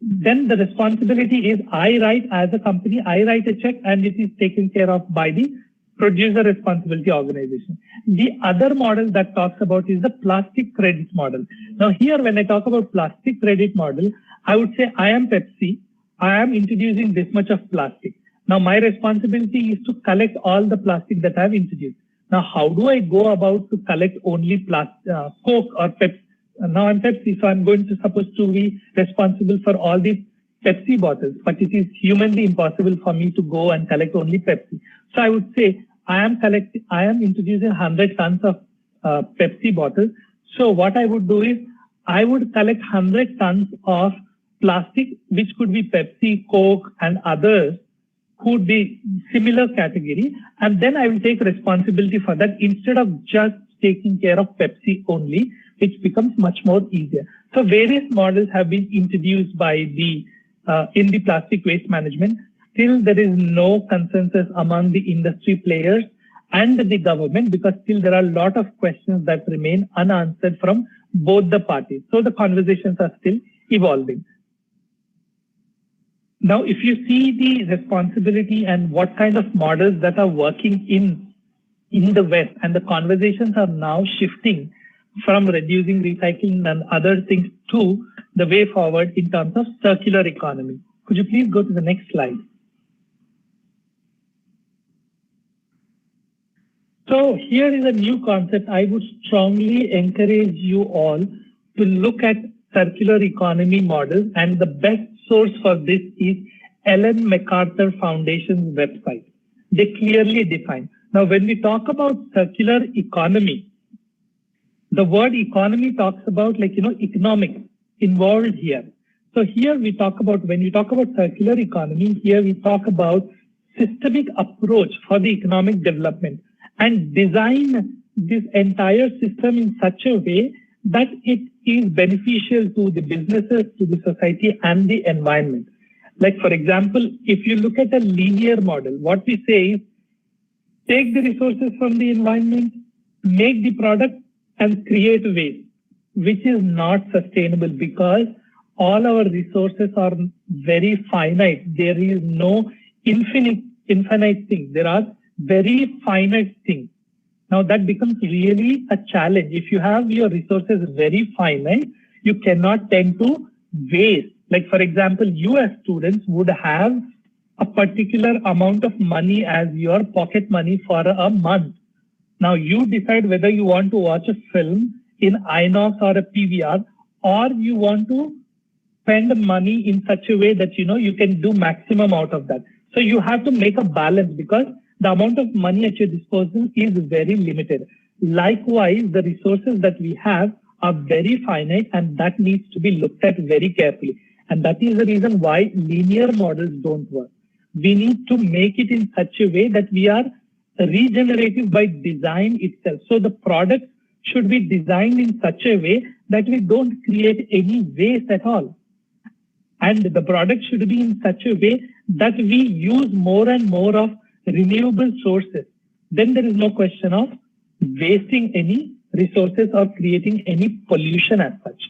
the responsibility is as a company, I write a check and it is taken care of by the Producer Responsibility Organization. The other model that talks about is the plastic credit model. Now here, when I talk about plastic credit model, I would say I am Pepsi. I am introducing this much of plastic. Now my responsibility is to collect all the plastic that I have introduced. Now how do I go about to collect only Coke or Pepsi? Now I'm Pepsi, so I'm going to supposed to be responsible for all these Pepsi bottles, but it is humanly impossible for me to go and collect only Pepsi. So I would say I am introducing 100 tons of Pepsi bottles. So what I would do is I would collect 100 tons of plastic, which could be Pepsi, Coke, and others could be similar category. And then I will take responsibility for that instead of just taking care of Pepsi only, which becomes much more easier. So various models have been introduced by in the plastic waste management. Still, there is no consensus among the industry players and the government, because still there are a lot of questions that remain unanswered from both the parties. So the conversations are still evolving. Now, if you see the responsibility and what kind of models that are working in the West, and the conversations are now shifting from reducing, recycling and other things to the way forward in terms of circular economy. Could you please go to the next slide? So here is a new concept. I would strongly encourage you all to look at circular economy models, and the best source for this is Ellen MacArthur Foundation's website. They clearly define. Now, when we talk about circular economy, the word economy talks about economics involved here. So here we talk about, when we talk about circular economy, here we talk about systemic approach for the economic development and design this entire system in such a way that it is beneficial to the businesses, to the society and the environment. Like for example, if you look at a linear model, what we say is take the resources from the environment, make the product and create waste, which is not sustainable because all our resources are very finite. There is no infinite thing. There are very finite things. Now that becomes really a challenge. If you have your resources very finite, you cannot tend to waste. Like for example, you as students would have a particular amount of money as your pocket money for a month. Now you decide whether you want to watch a film in INOX or a PVR, or you want to spend money in such a way that you can do maximum out of that. So you have to make a balance because the amount of money at your disposal is very limited. Likewise, the resources that we have are very finite, and that needs to be looked at very carefully. And that is the reason why linear models don't work. We need to make it in such a way that we are regenerative by design itself. So the product should be designed in such a way that we don't create any waste at all. And the product should be in such a way that we use more and more of renewable sources. Then there is no question of wasting any resources or creating any pollution as such.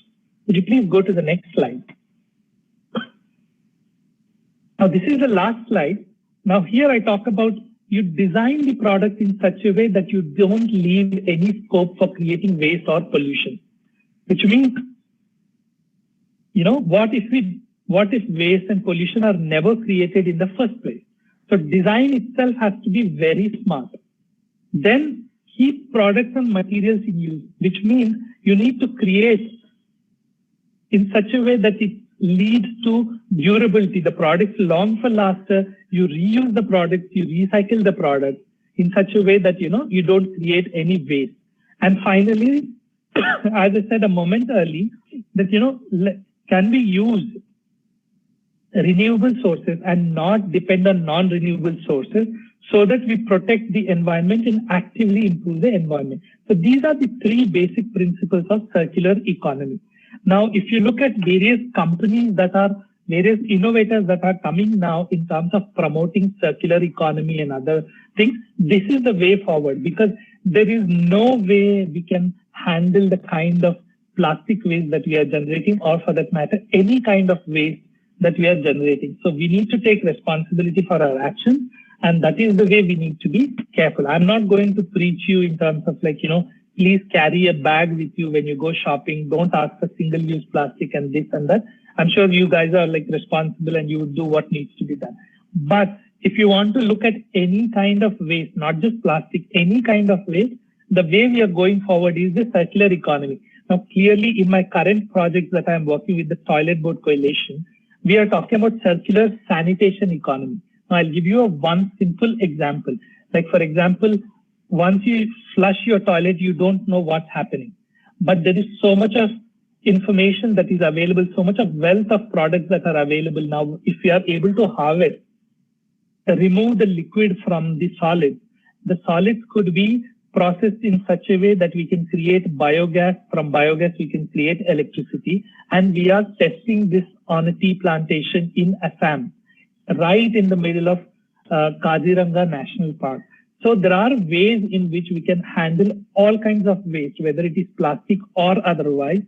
Would you please go to the next slide? Now this is the last slide. Now here I talk about you design the product in such a way that you don't leave any scope for creating waste or pollution, which means, what if waste and pollution are never created in the first place? So design itself has to be very smart. Then keep products and materials in use, which means you need to create in such a way that it leads to durability. The products long for laster. You reuse the products, you recycle the products in such a way that, you don't create any waste. And finally, as I said a moment early, that, can we use renewable sources and not depend on non-renewable sources so that we protect the environment and actively improve the environment. So these are the three basic principles of circular economy. Now, if you look at various companies various innovators that are coming now in terms of promoting circular economy and other things, this is the way forward because there is no way we can handle the kind of plastic waste that we are generating, or for that matter, any kind of waste that we are generating. So we need to take responsibility for our actions, and that is the way we need to be careful. I'm not going to preach you in terms of please carry a bag with you when you go shopping. Don't ask for single-use plastic and this and that. I'm sure you guys are responsible and you would do what needs to be done. But if you want to look at any kind of waste, not just plastic, any kind of waste, the way we are going forward is the circular economy. Now, clearly in my current projects that I'm working with the Toilet Board Coalition, we are talking about circular sanitation economy. Now, I'll give you one simple example. Like, for example, once you flush your toilet, you don't know what's happening. But there is so much of information that is available, so much of wealth of products that are available now. If we are able to harvest, remove the liquid from the solids could be processed in such a way that we can create biogas. From biogas, we can create electricity. And we are testing this on a tea plantation in Assam, right in the middle of Kaziranga National Park. So there are ways in which we can handle all kinds of waste, whether it is plastic or otherwise,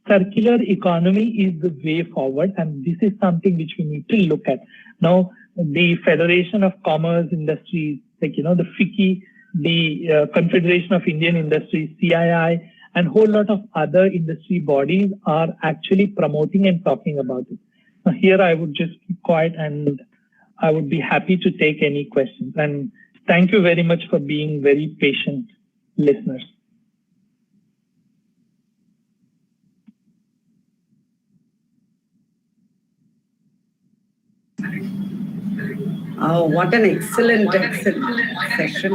circular economy is the way forward, and this is something which we need to look at. Now, the Federation of Commerce Industries, like, the FICCI, the Confederation of Indian Industries, CII, and whole lot of other industry bodies are actually promoting and talking about it. Now, here I would just keep quiet, and I would be happy to take any questions. And thank you very much for being very patient listeners. Oh, what an excellent session.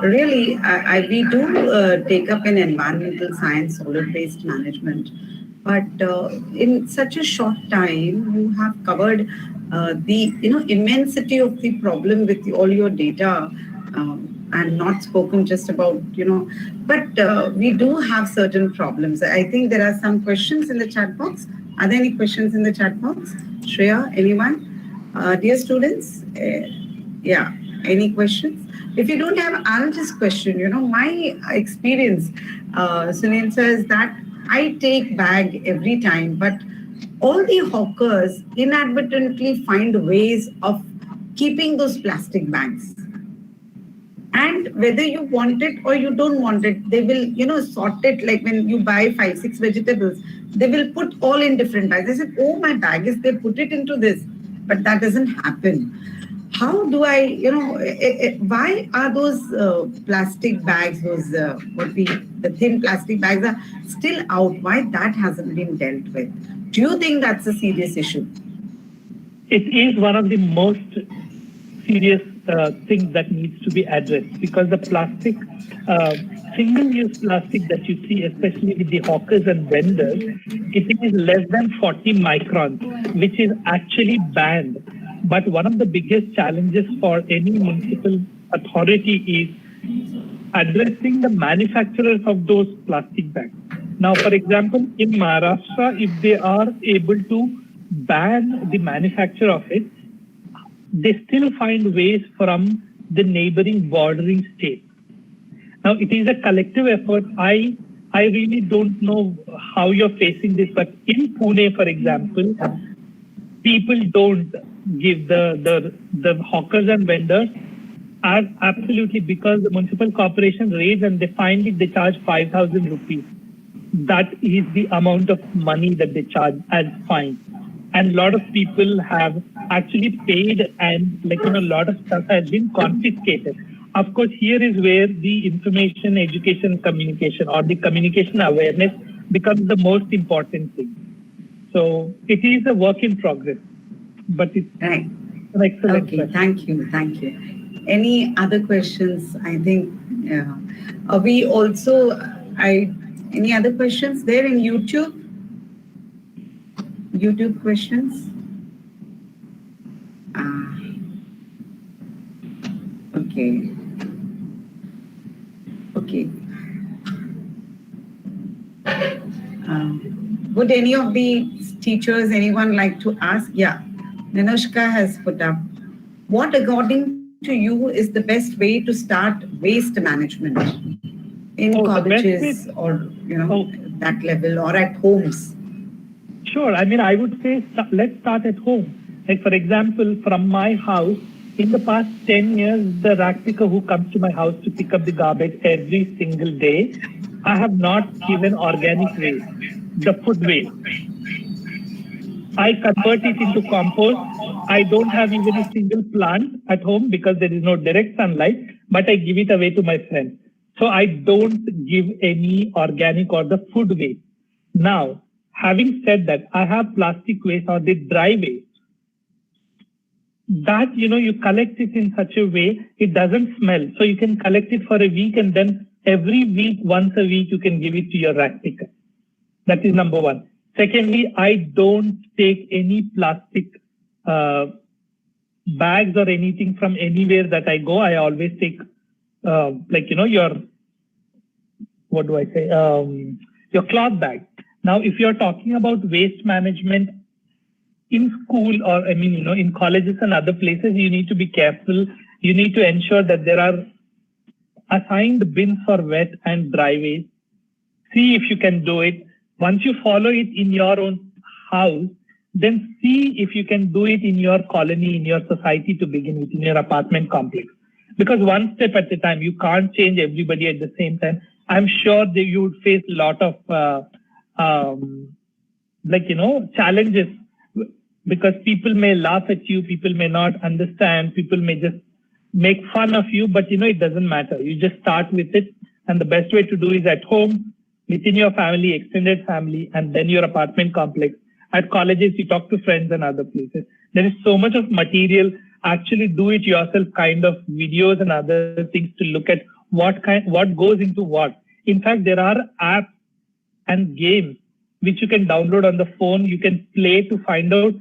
Really, we do take up in environmental science, solid-waste management, but in such a short time, you have covered the immensity of the problem with all your data, and not spoken just about but we do have certain problems. I think there are some questions in the chat box. Are there any questions in the chat box? Shreya, anyone? Dear students, yeah, any questions? If you don't have, I'll just question. My experience, Sunil says that I take bag every time, but all the hawkers inadvertently find ways of keeping those plastic bags. And whether you want it or you don't want it, they will, sort it. Like when you buy 5-6 vegetables, they will put all in different bags. I said, oh, my bag is, they put it into this, but that doesn't happen. How do I, why are those plastic bags, those the thin plastic bags are still out? Why that hasn't been dealt with? Do you think that's a serious issue? It is one of the most serious things that needs to be addressed, because the plastic, single-use plastic that you see, especially with the hawkers and vendors, it is less than 40 microns, which is actually banned. But one of the biggest challenges for any municipal authority is addressing the manufacturers of those plastic bags. Now, for example, in Maharashtra, if they are able to ban the manufacture of it, they still find ways from the neighboring bordering states. Now, it is a collective effort. I really don't know how you're facing this, but in Pune, for example, people don't give the hawkers and vendors are absolutely, because the municipal corporation raids and they find it, they charge 5,000 rupees. That is the amount of money that they charge as fine. And a lot of people have actually paid, and a lot of stuff has been confiscated. Of course, here is where the information, education, communication, or the communication awareness becomes the most important thing. So it is a work in progress, but it's right. An excellent Okay, question. thank you. Any other questions? I think we also, any other questions there in YouTube? YouTube questions? Okay. Would any of the teachers, anyone like to ask? Yeah, Nanoshka has put up. What, according to you, is the best way to start waste management in colleges or, that level, or at homes? Sure. I mean, I would say let's start at home. Like, for example, from my house, in the past 10 years, the rack picker who comes to my house to pick up the garbage every single day, I have not given organic waste, the food waste. I convert it into compost. I don't have even a single plant at home because there is no direct sunlight, but I give it away to my friends. So I don't give any organic or the food waste. Now, having said that, I have plastic waste or the dry waste. That, you collect it in such a way, it doesn't smell. So you can collect it for a week, and then every week, once a week, you can give it to your rack picker. That is number one. Secondly, I don't take any plastic bags or anything from anywhere that I go. I always take, your, what do I say, your cloth bag. Now, if you're talking about waste management in school, or in colleges and other places, you need to be careful. You need to ensure that there are assigned bins for wet and dry waste. See if you can do it. Once you follow it in your own house, then see if you can do it in your colony, in your society to begin with, in your apartment complex. Because one step at a time, you can't change everybody at the same time. I'm sure that you would face a lot of challenges, because people may laugh at you, people may not understand, people may just make fun of you, but it doesn't matter. You just start with it, and the best way to do is at home, within your family, extended family, and then your apartment complex. At colleges, you talk to friends and other places. There is so much of material, actually do it yourself kind of videos and other things to look at what goes into what. In fact, there are apps and games which you can download on the phone. You can play to find out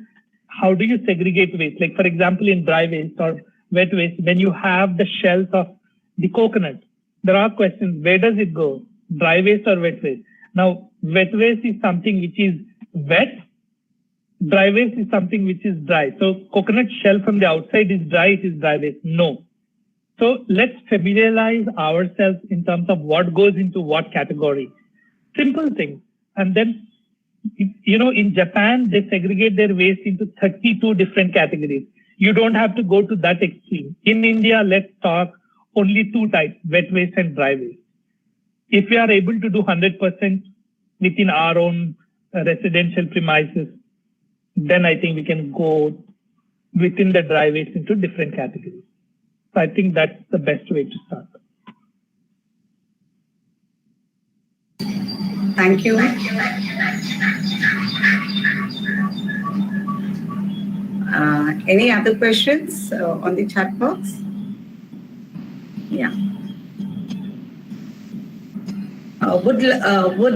how do you segregate waste. Like for example, in dry waste or wet waste, when you have the shells of the coconut, there are questions, where does it go? Dry waste or wet waste? Now, wet waste is something which is wet. Dry waste is something which is dry. So coconut shell from the outside is dry, it is dry waste. No. So let's familiarize ourselves in terms of what goes into what category. Simple things. And then, in Japan, they segregate their waste into 32 different categories. You don't have to go to that extreme. In India, let's talk only two types, wet waste and dry waste. If we are able to do 100% within our own residential premises, then I think we can go within the dry waste into different categories. So I think that's the best way to start. Thank you. Any other questions on the chat box? Yeah. Would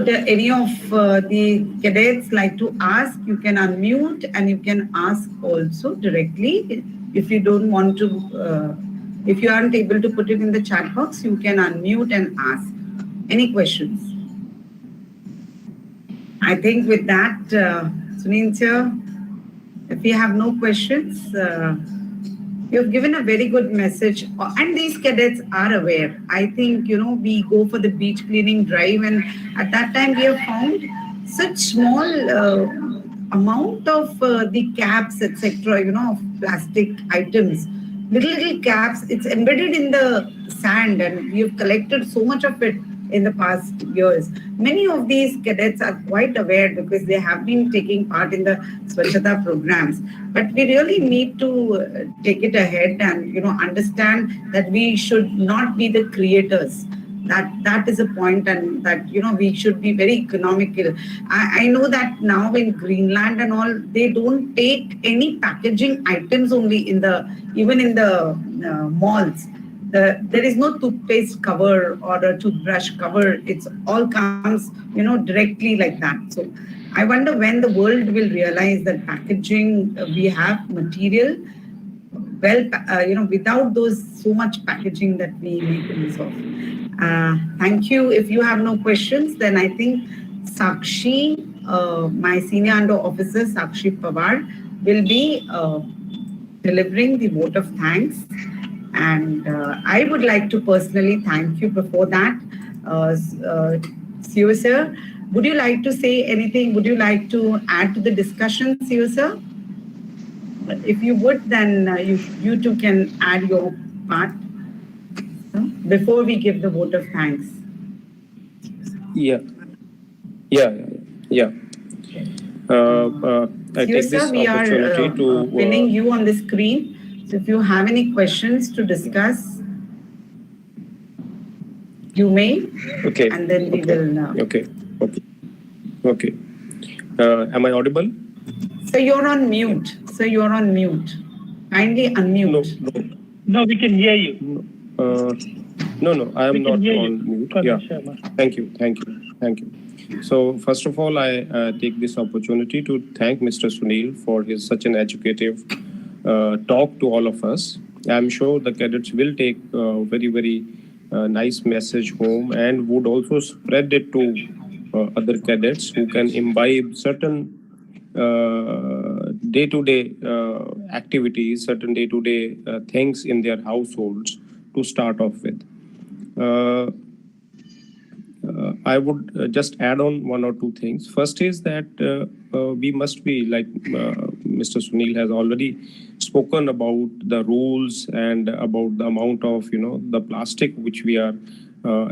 any of the cadets like to ask? You can unmute and you can ask also directly. If you don't want to, if you aren't able to put it in the chat box, you can unmute and ask. Any questions? I think with that, Sunil sir, if you have no questions, you've given a very good message, and these cadets are aware. I think, we go for the beach cleaning drive, and at that time we have found such small amount of the caps, etc., of plastic items, little caps, it's embedded in the sand, and we have collected so much of it in the past years. Many of these cadets are quite aware because they have been taking part in the Swachhata programs. But we really need to take it ahead and, understand that we should not be the creators. That is a point, and that, we should be very economical. I know that now in Greenland and all, they don't take any packaging items only even in the malls. There is no toothpaste cover or a toothbrush cover. It's all comes, directly like that. So I wonder when the world will realize that packaging, we have material, without those so much packaging that we make use of. Thank you. If you have no questions, then I think Sakshi, my senior under officer, Sakshi Pawar, will be delivering the vote of thanks. And I would like to personally thank you before that. CEO sir, would you like to say anything? Would you like to add to the discussion, CEO sir? If you would, then you too can add your part before we give the vote of thanks. Yeah. I take this sir, we opportunity are to pinning you on the screen. So if you have any questions to discuss, you may. Okay. And then we will. Okay. Am I audible? So you're on mute. Kindly unmute. No, we can hear you. No, I am not on mute. Yeah. Thank you. So first of all, I take this opportunity to thank Mr. Sunil for his such an educative talk to all of us. I'm sure the cadets will take very, very nice message home and would also spread it to other cadets who can imbibe certain day-to-day activities, certain day-to-day things in their households to start off with. Uh, I would just add on one or two things. First is that we must be like Mr. Sunil has already spoken about the rules and about the amount of the plastic which we are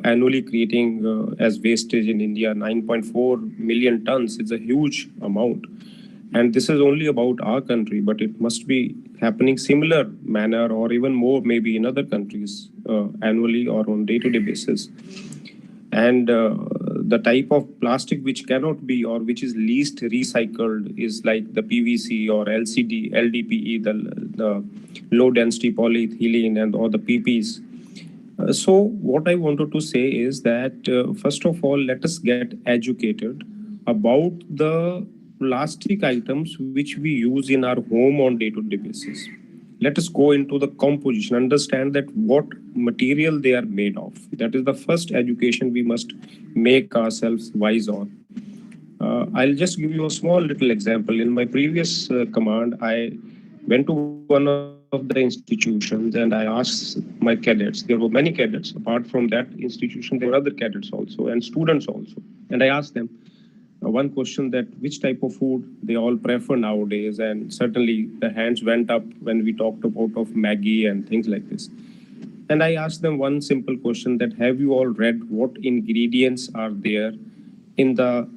annually creating as wastage in India. 9.4 million tons. It's a huge amount, and this is only about our country, but it must be happening similar manner or even more maybe in other countries annually or on day-to-day basis. And the type of plastic which cannot be or which is least recycled is like the PVC or LCD, LDPE, the low density polyethylene and or the PPs. So what I wanted to say is that first of all, let us get educated about the plastic items which we use in our home on day-to-day basis. Let us go into the composition, understand that what material they are made of. That is the first education we must make ourselves wise on. I'll just give you a small little example. In my previous command, I went to one of the institutions and I asked my cadets. There were many cadets. Apart from that institution, there were other cadets also and students also. And I asked them one question that which type of food they all prefer nowadays. And certainly the hands went up when we talked about of Maggie and things like this. And I asked them one simple question that have you all read what ingredients are there in the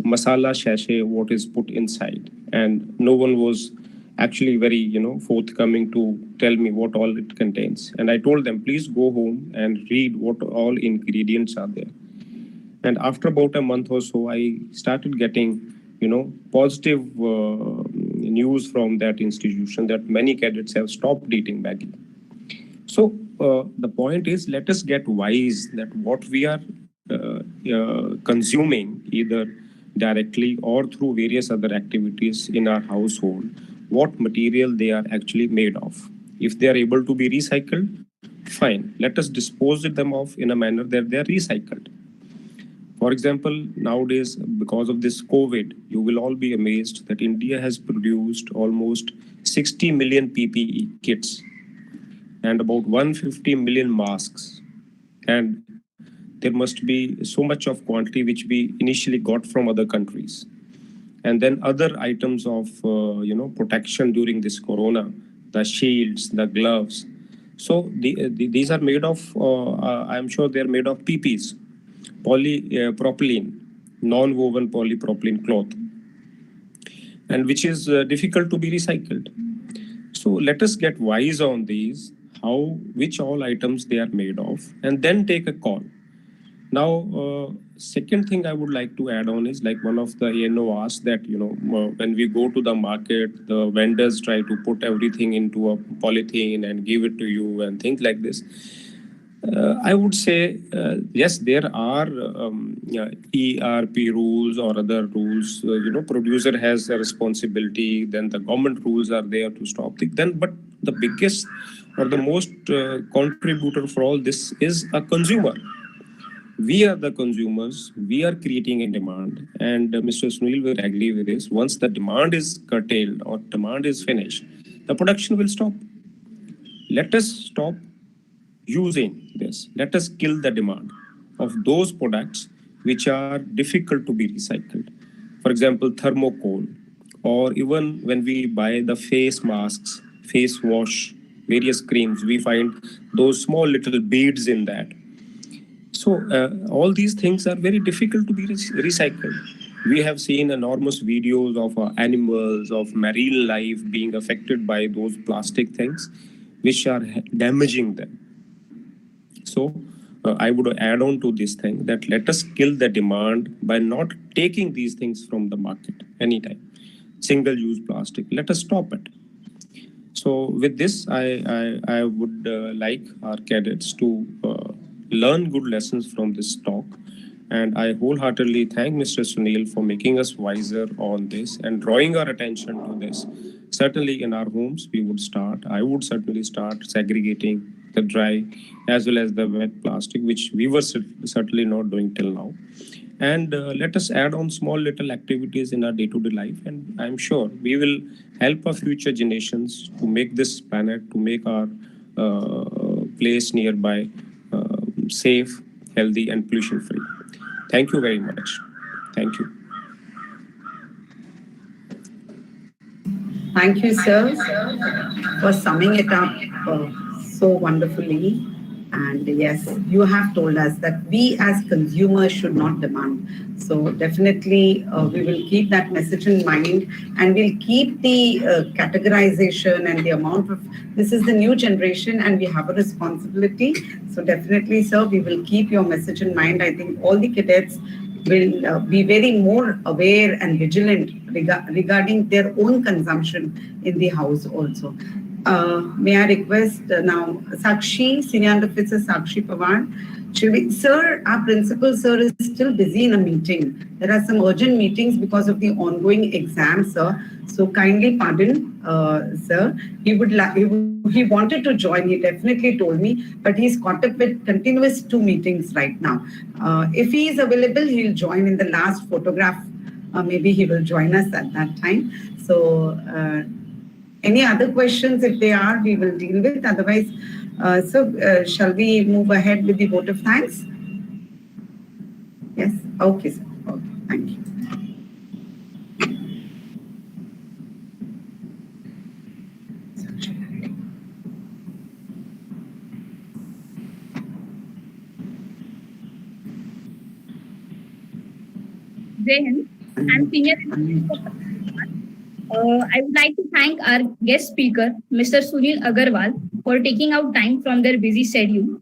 masala sachet, what is put inside? And no one was actually very, forthcoming to tell me what all it contains. And I told them, please go home and read what all ingredients are there. And after about a month or so, I started getting, positive news from that institution that many cadets have stopped eating Maggi. So the point is, let us get wise that what we are consuming, either directly or through various other activities in our household, what material they are actually made of. If they are able to be recycled, fine. Let us dispose them off in a manner that they are recycled. For example, nowadays, because of this COVID, you will all be amazed that India has produced almost 60 million PPE kits and about 150 million masks. And there must be so much of quantity which we initially got from other countries. And then other items of, protection during this corona, the shields, the gloves. So these are made of, I'm sure they're made of PPs, polypropylene, non-woven polypropylene cloth, and which is difficult to be recycled. So let us get wise on these, which all items they are made of, and then take a call. Now, second thing I would like to add on is like one of the ANO asked that, when we go to the market, the vendors try to put everything into a polythene and give it to you and things like this. I would say, yes, there are ERP rules or other rules. Producer has a responsibility. Then the government rules are there to stop it. But the biggest or the most contributor for all this is a consumer. We are the consumers. We are creating a demand, and Mr. Sunil will agree with this. Once the demand is curtailed or demand is finished, the production will stop. Let us stop using this. Let us kill the demand of those products which are difficult to be recycled. For example, thermocol, or even when we buy the face masks, face wash, various creams, we find those small little beads in that. So all these things are very difficult to be recycled. We have seen enormous videos of animals, of marine life being affected by those plastic things, which are damaging them. So I would add on to this thing that let us kill the demand by not taking these things from the market anytime. Single-use plastic, let us stop it. So with this, I would like our cadets to learn good lessons from this talk. And I wholeheartedly thank Mr. Sunil for making us wiser on this and drawing our attention to this. Certainly in our homes, I would certainly start segregating the dry as well as the wet plastic, which we were certainly not doing till now. And let us add on small little activities in our day-to-day life. And I'm sure we will help our future generations to make this planet, to make our place nearby safe, healthy, and pollution-free. Thank you very much. Thank you. Thank you, sir, for summing it up so wonderfully. And yes, you have told us that we as consumers should not demand. So definitely we will keep that message in mind, and we'll keep the categorization and the amount of, this is the new generation and we have a responsibility. So definitely, sir, we will keep your message in mind. I think all the cadets will be very more aware and vigilant regarding their own consumption in the house also. May I request now Sakshi, Senior Under Officer Sakshi Pawar. Sir, our principal sir is still busy in a meeting. There are some urgent meetings because of the ongoing exams, sir. So kindly pardon, sir. He wanted to join. He definitely told me, but he's caught up with continuous 2 meetings right now. If he is available, he'll join in the last photograph. Maybe he will join us at that time. So any other questions, if they are, we will deal with. Otherwise, shall we move ahead with the vote of thanks? Yes? Okay, sir. Okay, thank you. Jai Hind. I'm Senior. I would like to thank our guest speaker, Mr. Sunil Agarwal, for taking out time from their busy schedule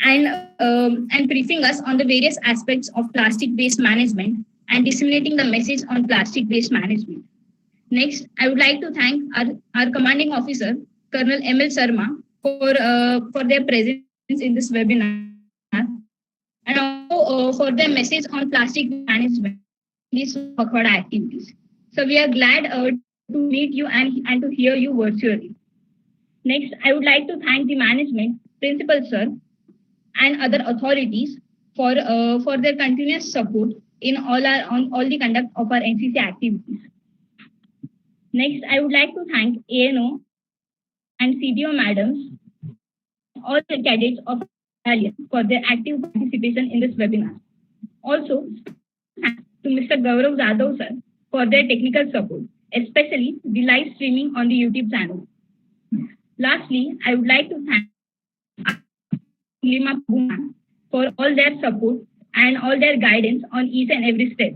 and briefing us on the various aspects of plastic waste management and disseminating the message on plastic waste management. Next, I would like to thank our commanding officer, Colonel M.L. Sharma, for their presence in this webinar and also for their message on plastic management in these Patkar-Varde activities. So we are glad to meet you and to hear you virtually. Next, I would like to thank the management, principal sir, and other authorities for their continuous support in on all the conduct of our NCC activities. Next, I would like to thank ANO and CDO madams, all the cadets of battalion for their active participation in this webinar. Also, thanks to Mr. Gaurav Jadhav sir for their technical support, especially the live streaming on the YouTube channel. Lastly, I would like to thank Lima for all their support and all their guidance on each and every step.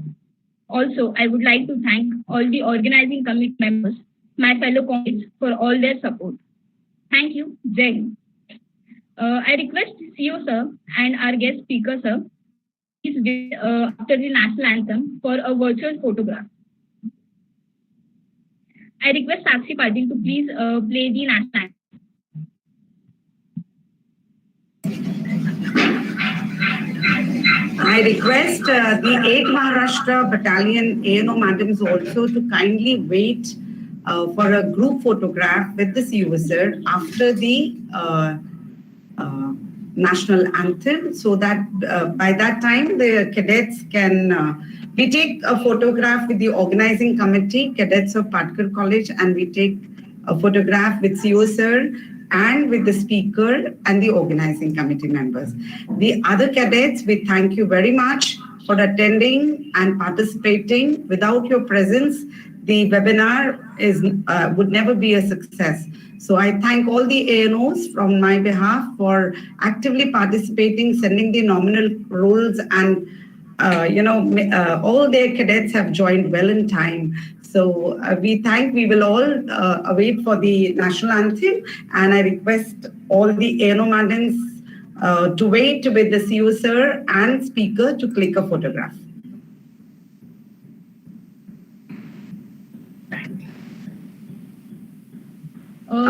Also, I would like to thank all the organizing committee members, my fellow colleagues, for all their support. Thank you. Jai Hind. I request CEO sir and our guest speaker sir, please wait after the national anthem for a virtual photograph. I request Sakshi Patil to please play the national anthem. I request the 8th Maharashtra Battalion ANO madams also to kindly wait for a group photograph with the CUSR after the national anthem, so that by that time the cadets can, we take a photograph with the organizing committee, cadets of Patkar College, and we take a photograph with CUSR and with the speaker and the organizing committee members. The other cadets, we thank you very much for attending and participating. Without your presence, the webinar would never be a success. So I thank all the ANOs from my behalf for actively participating, sending the nominal rolls, and all their cadets have joined well in time. So we will all await for the national anthem, and I request all the ANO madams to wait with the CU sir and speaker to click a photograph.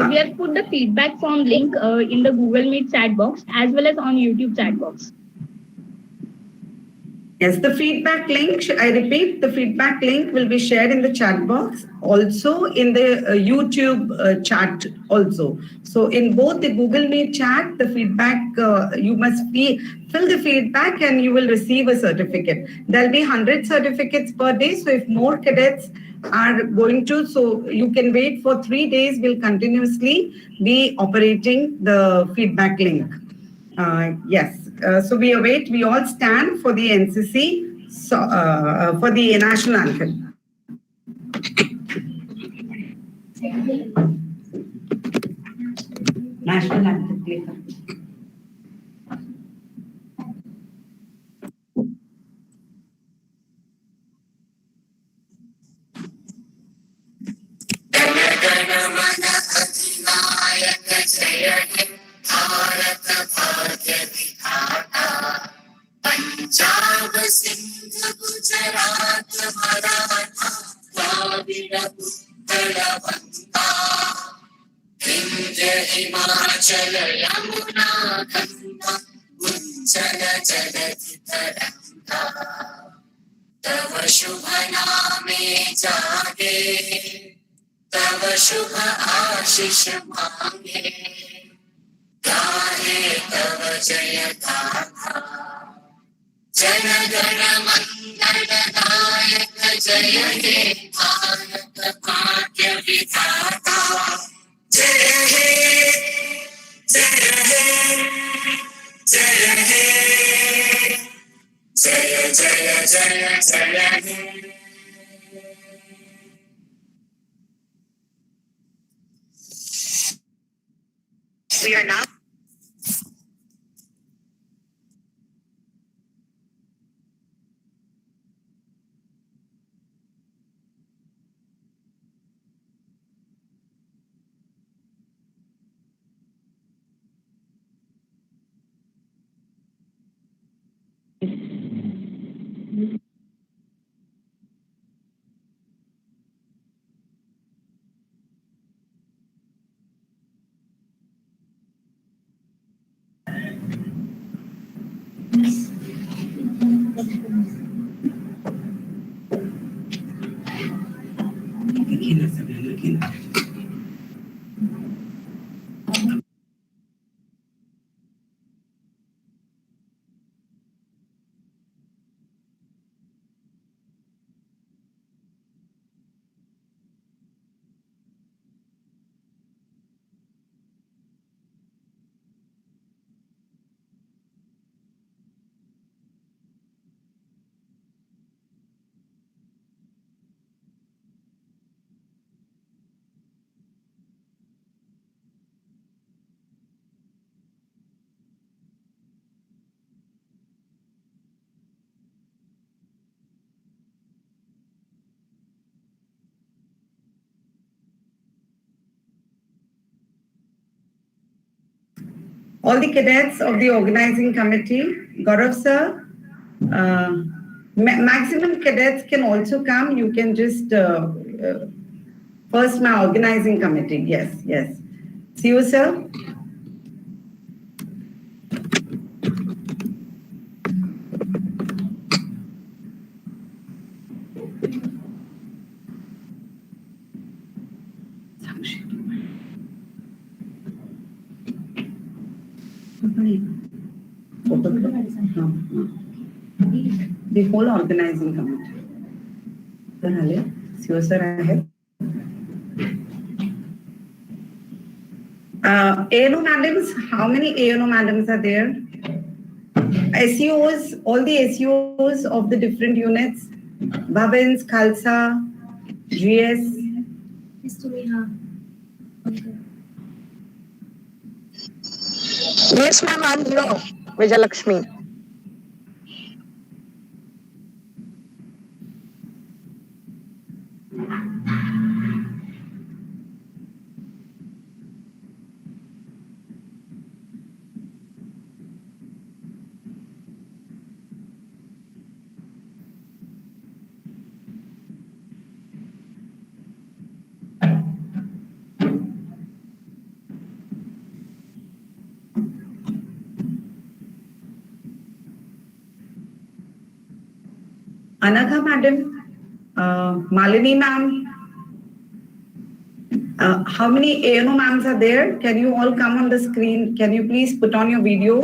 We have put the feedback form link in the Google Meet chat box as well as on YouTube chat box. Yes, the feedback link, I repeat, the feedback link will be shared in the chat box, also in the YouTube chat also. So in both the Google Meet chat, the feedback, you must fill the feedback and you will receive a certificate. There'll be 100 certificates per day. So if more cadets are going to, so you can wait for 3 days, we'll continuously be operating the feedback link. Yes. So we all stand for the NCC, for the national anthem. National anthem, please. Punjab Sindh Gujarat Maratha Dravid Utkal बंगा विंध्य हिमाचल यमुना गंगा उज्जल जलधि तरंगा तव शुभ नामे जागे तव शुभ आशीष मांगे गाहे तव जय गाथा जन गण मंगल नायक जय हे भारत भाग्य विधाता जय हे जय हे जय हे जय जय जय जय हे We are now all the cadets of the organizing committee, Gaurav sir, maximum cadets can also come. You can just first my organizing committee. Yes, yes. See you, sir. The whole organizing committee. See you, sir. Ahead. ANO madams, how many ANO madams are there? SEOs, all the SEOs of the different units, Bhavins, Khalsa, GS. Yes, ma'am, I'm below. Vijayalakshmi. Anagha madam, Malini ma'am, how many ANO ma'ams are there? Can you all come on the screen? Can you please put on your video?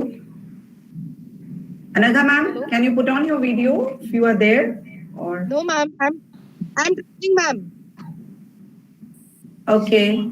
Anagha ma'am, can you put on your video if you are there? Or No, ma'am, I'm reading, ma'am. okay.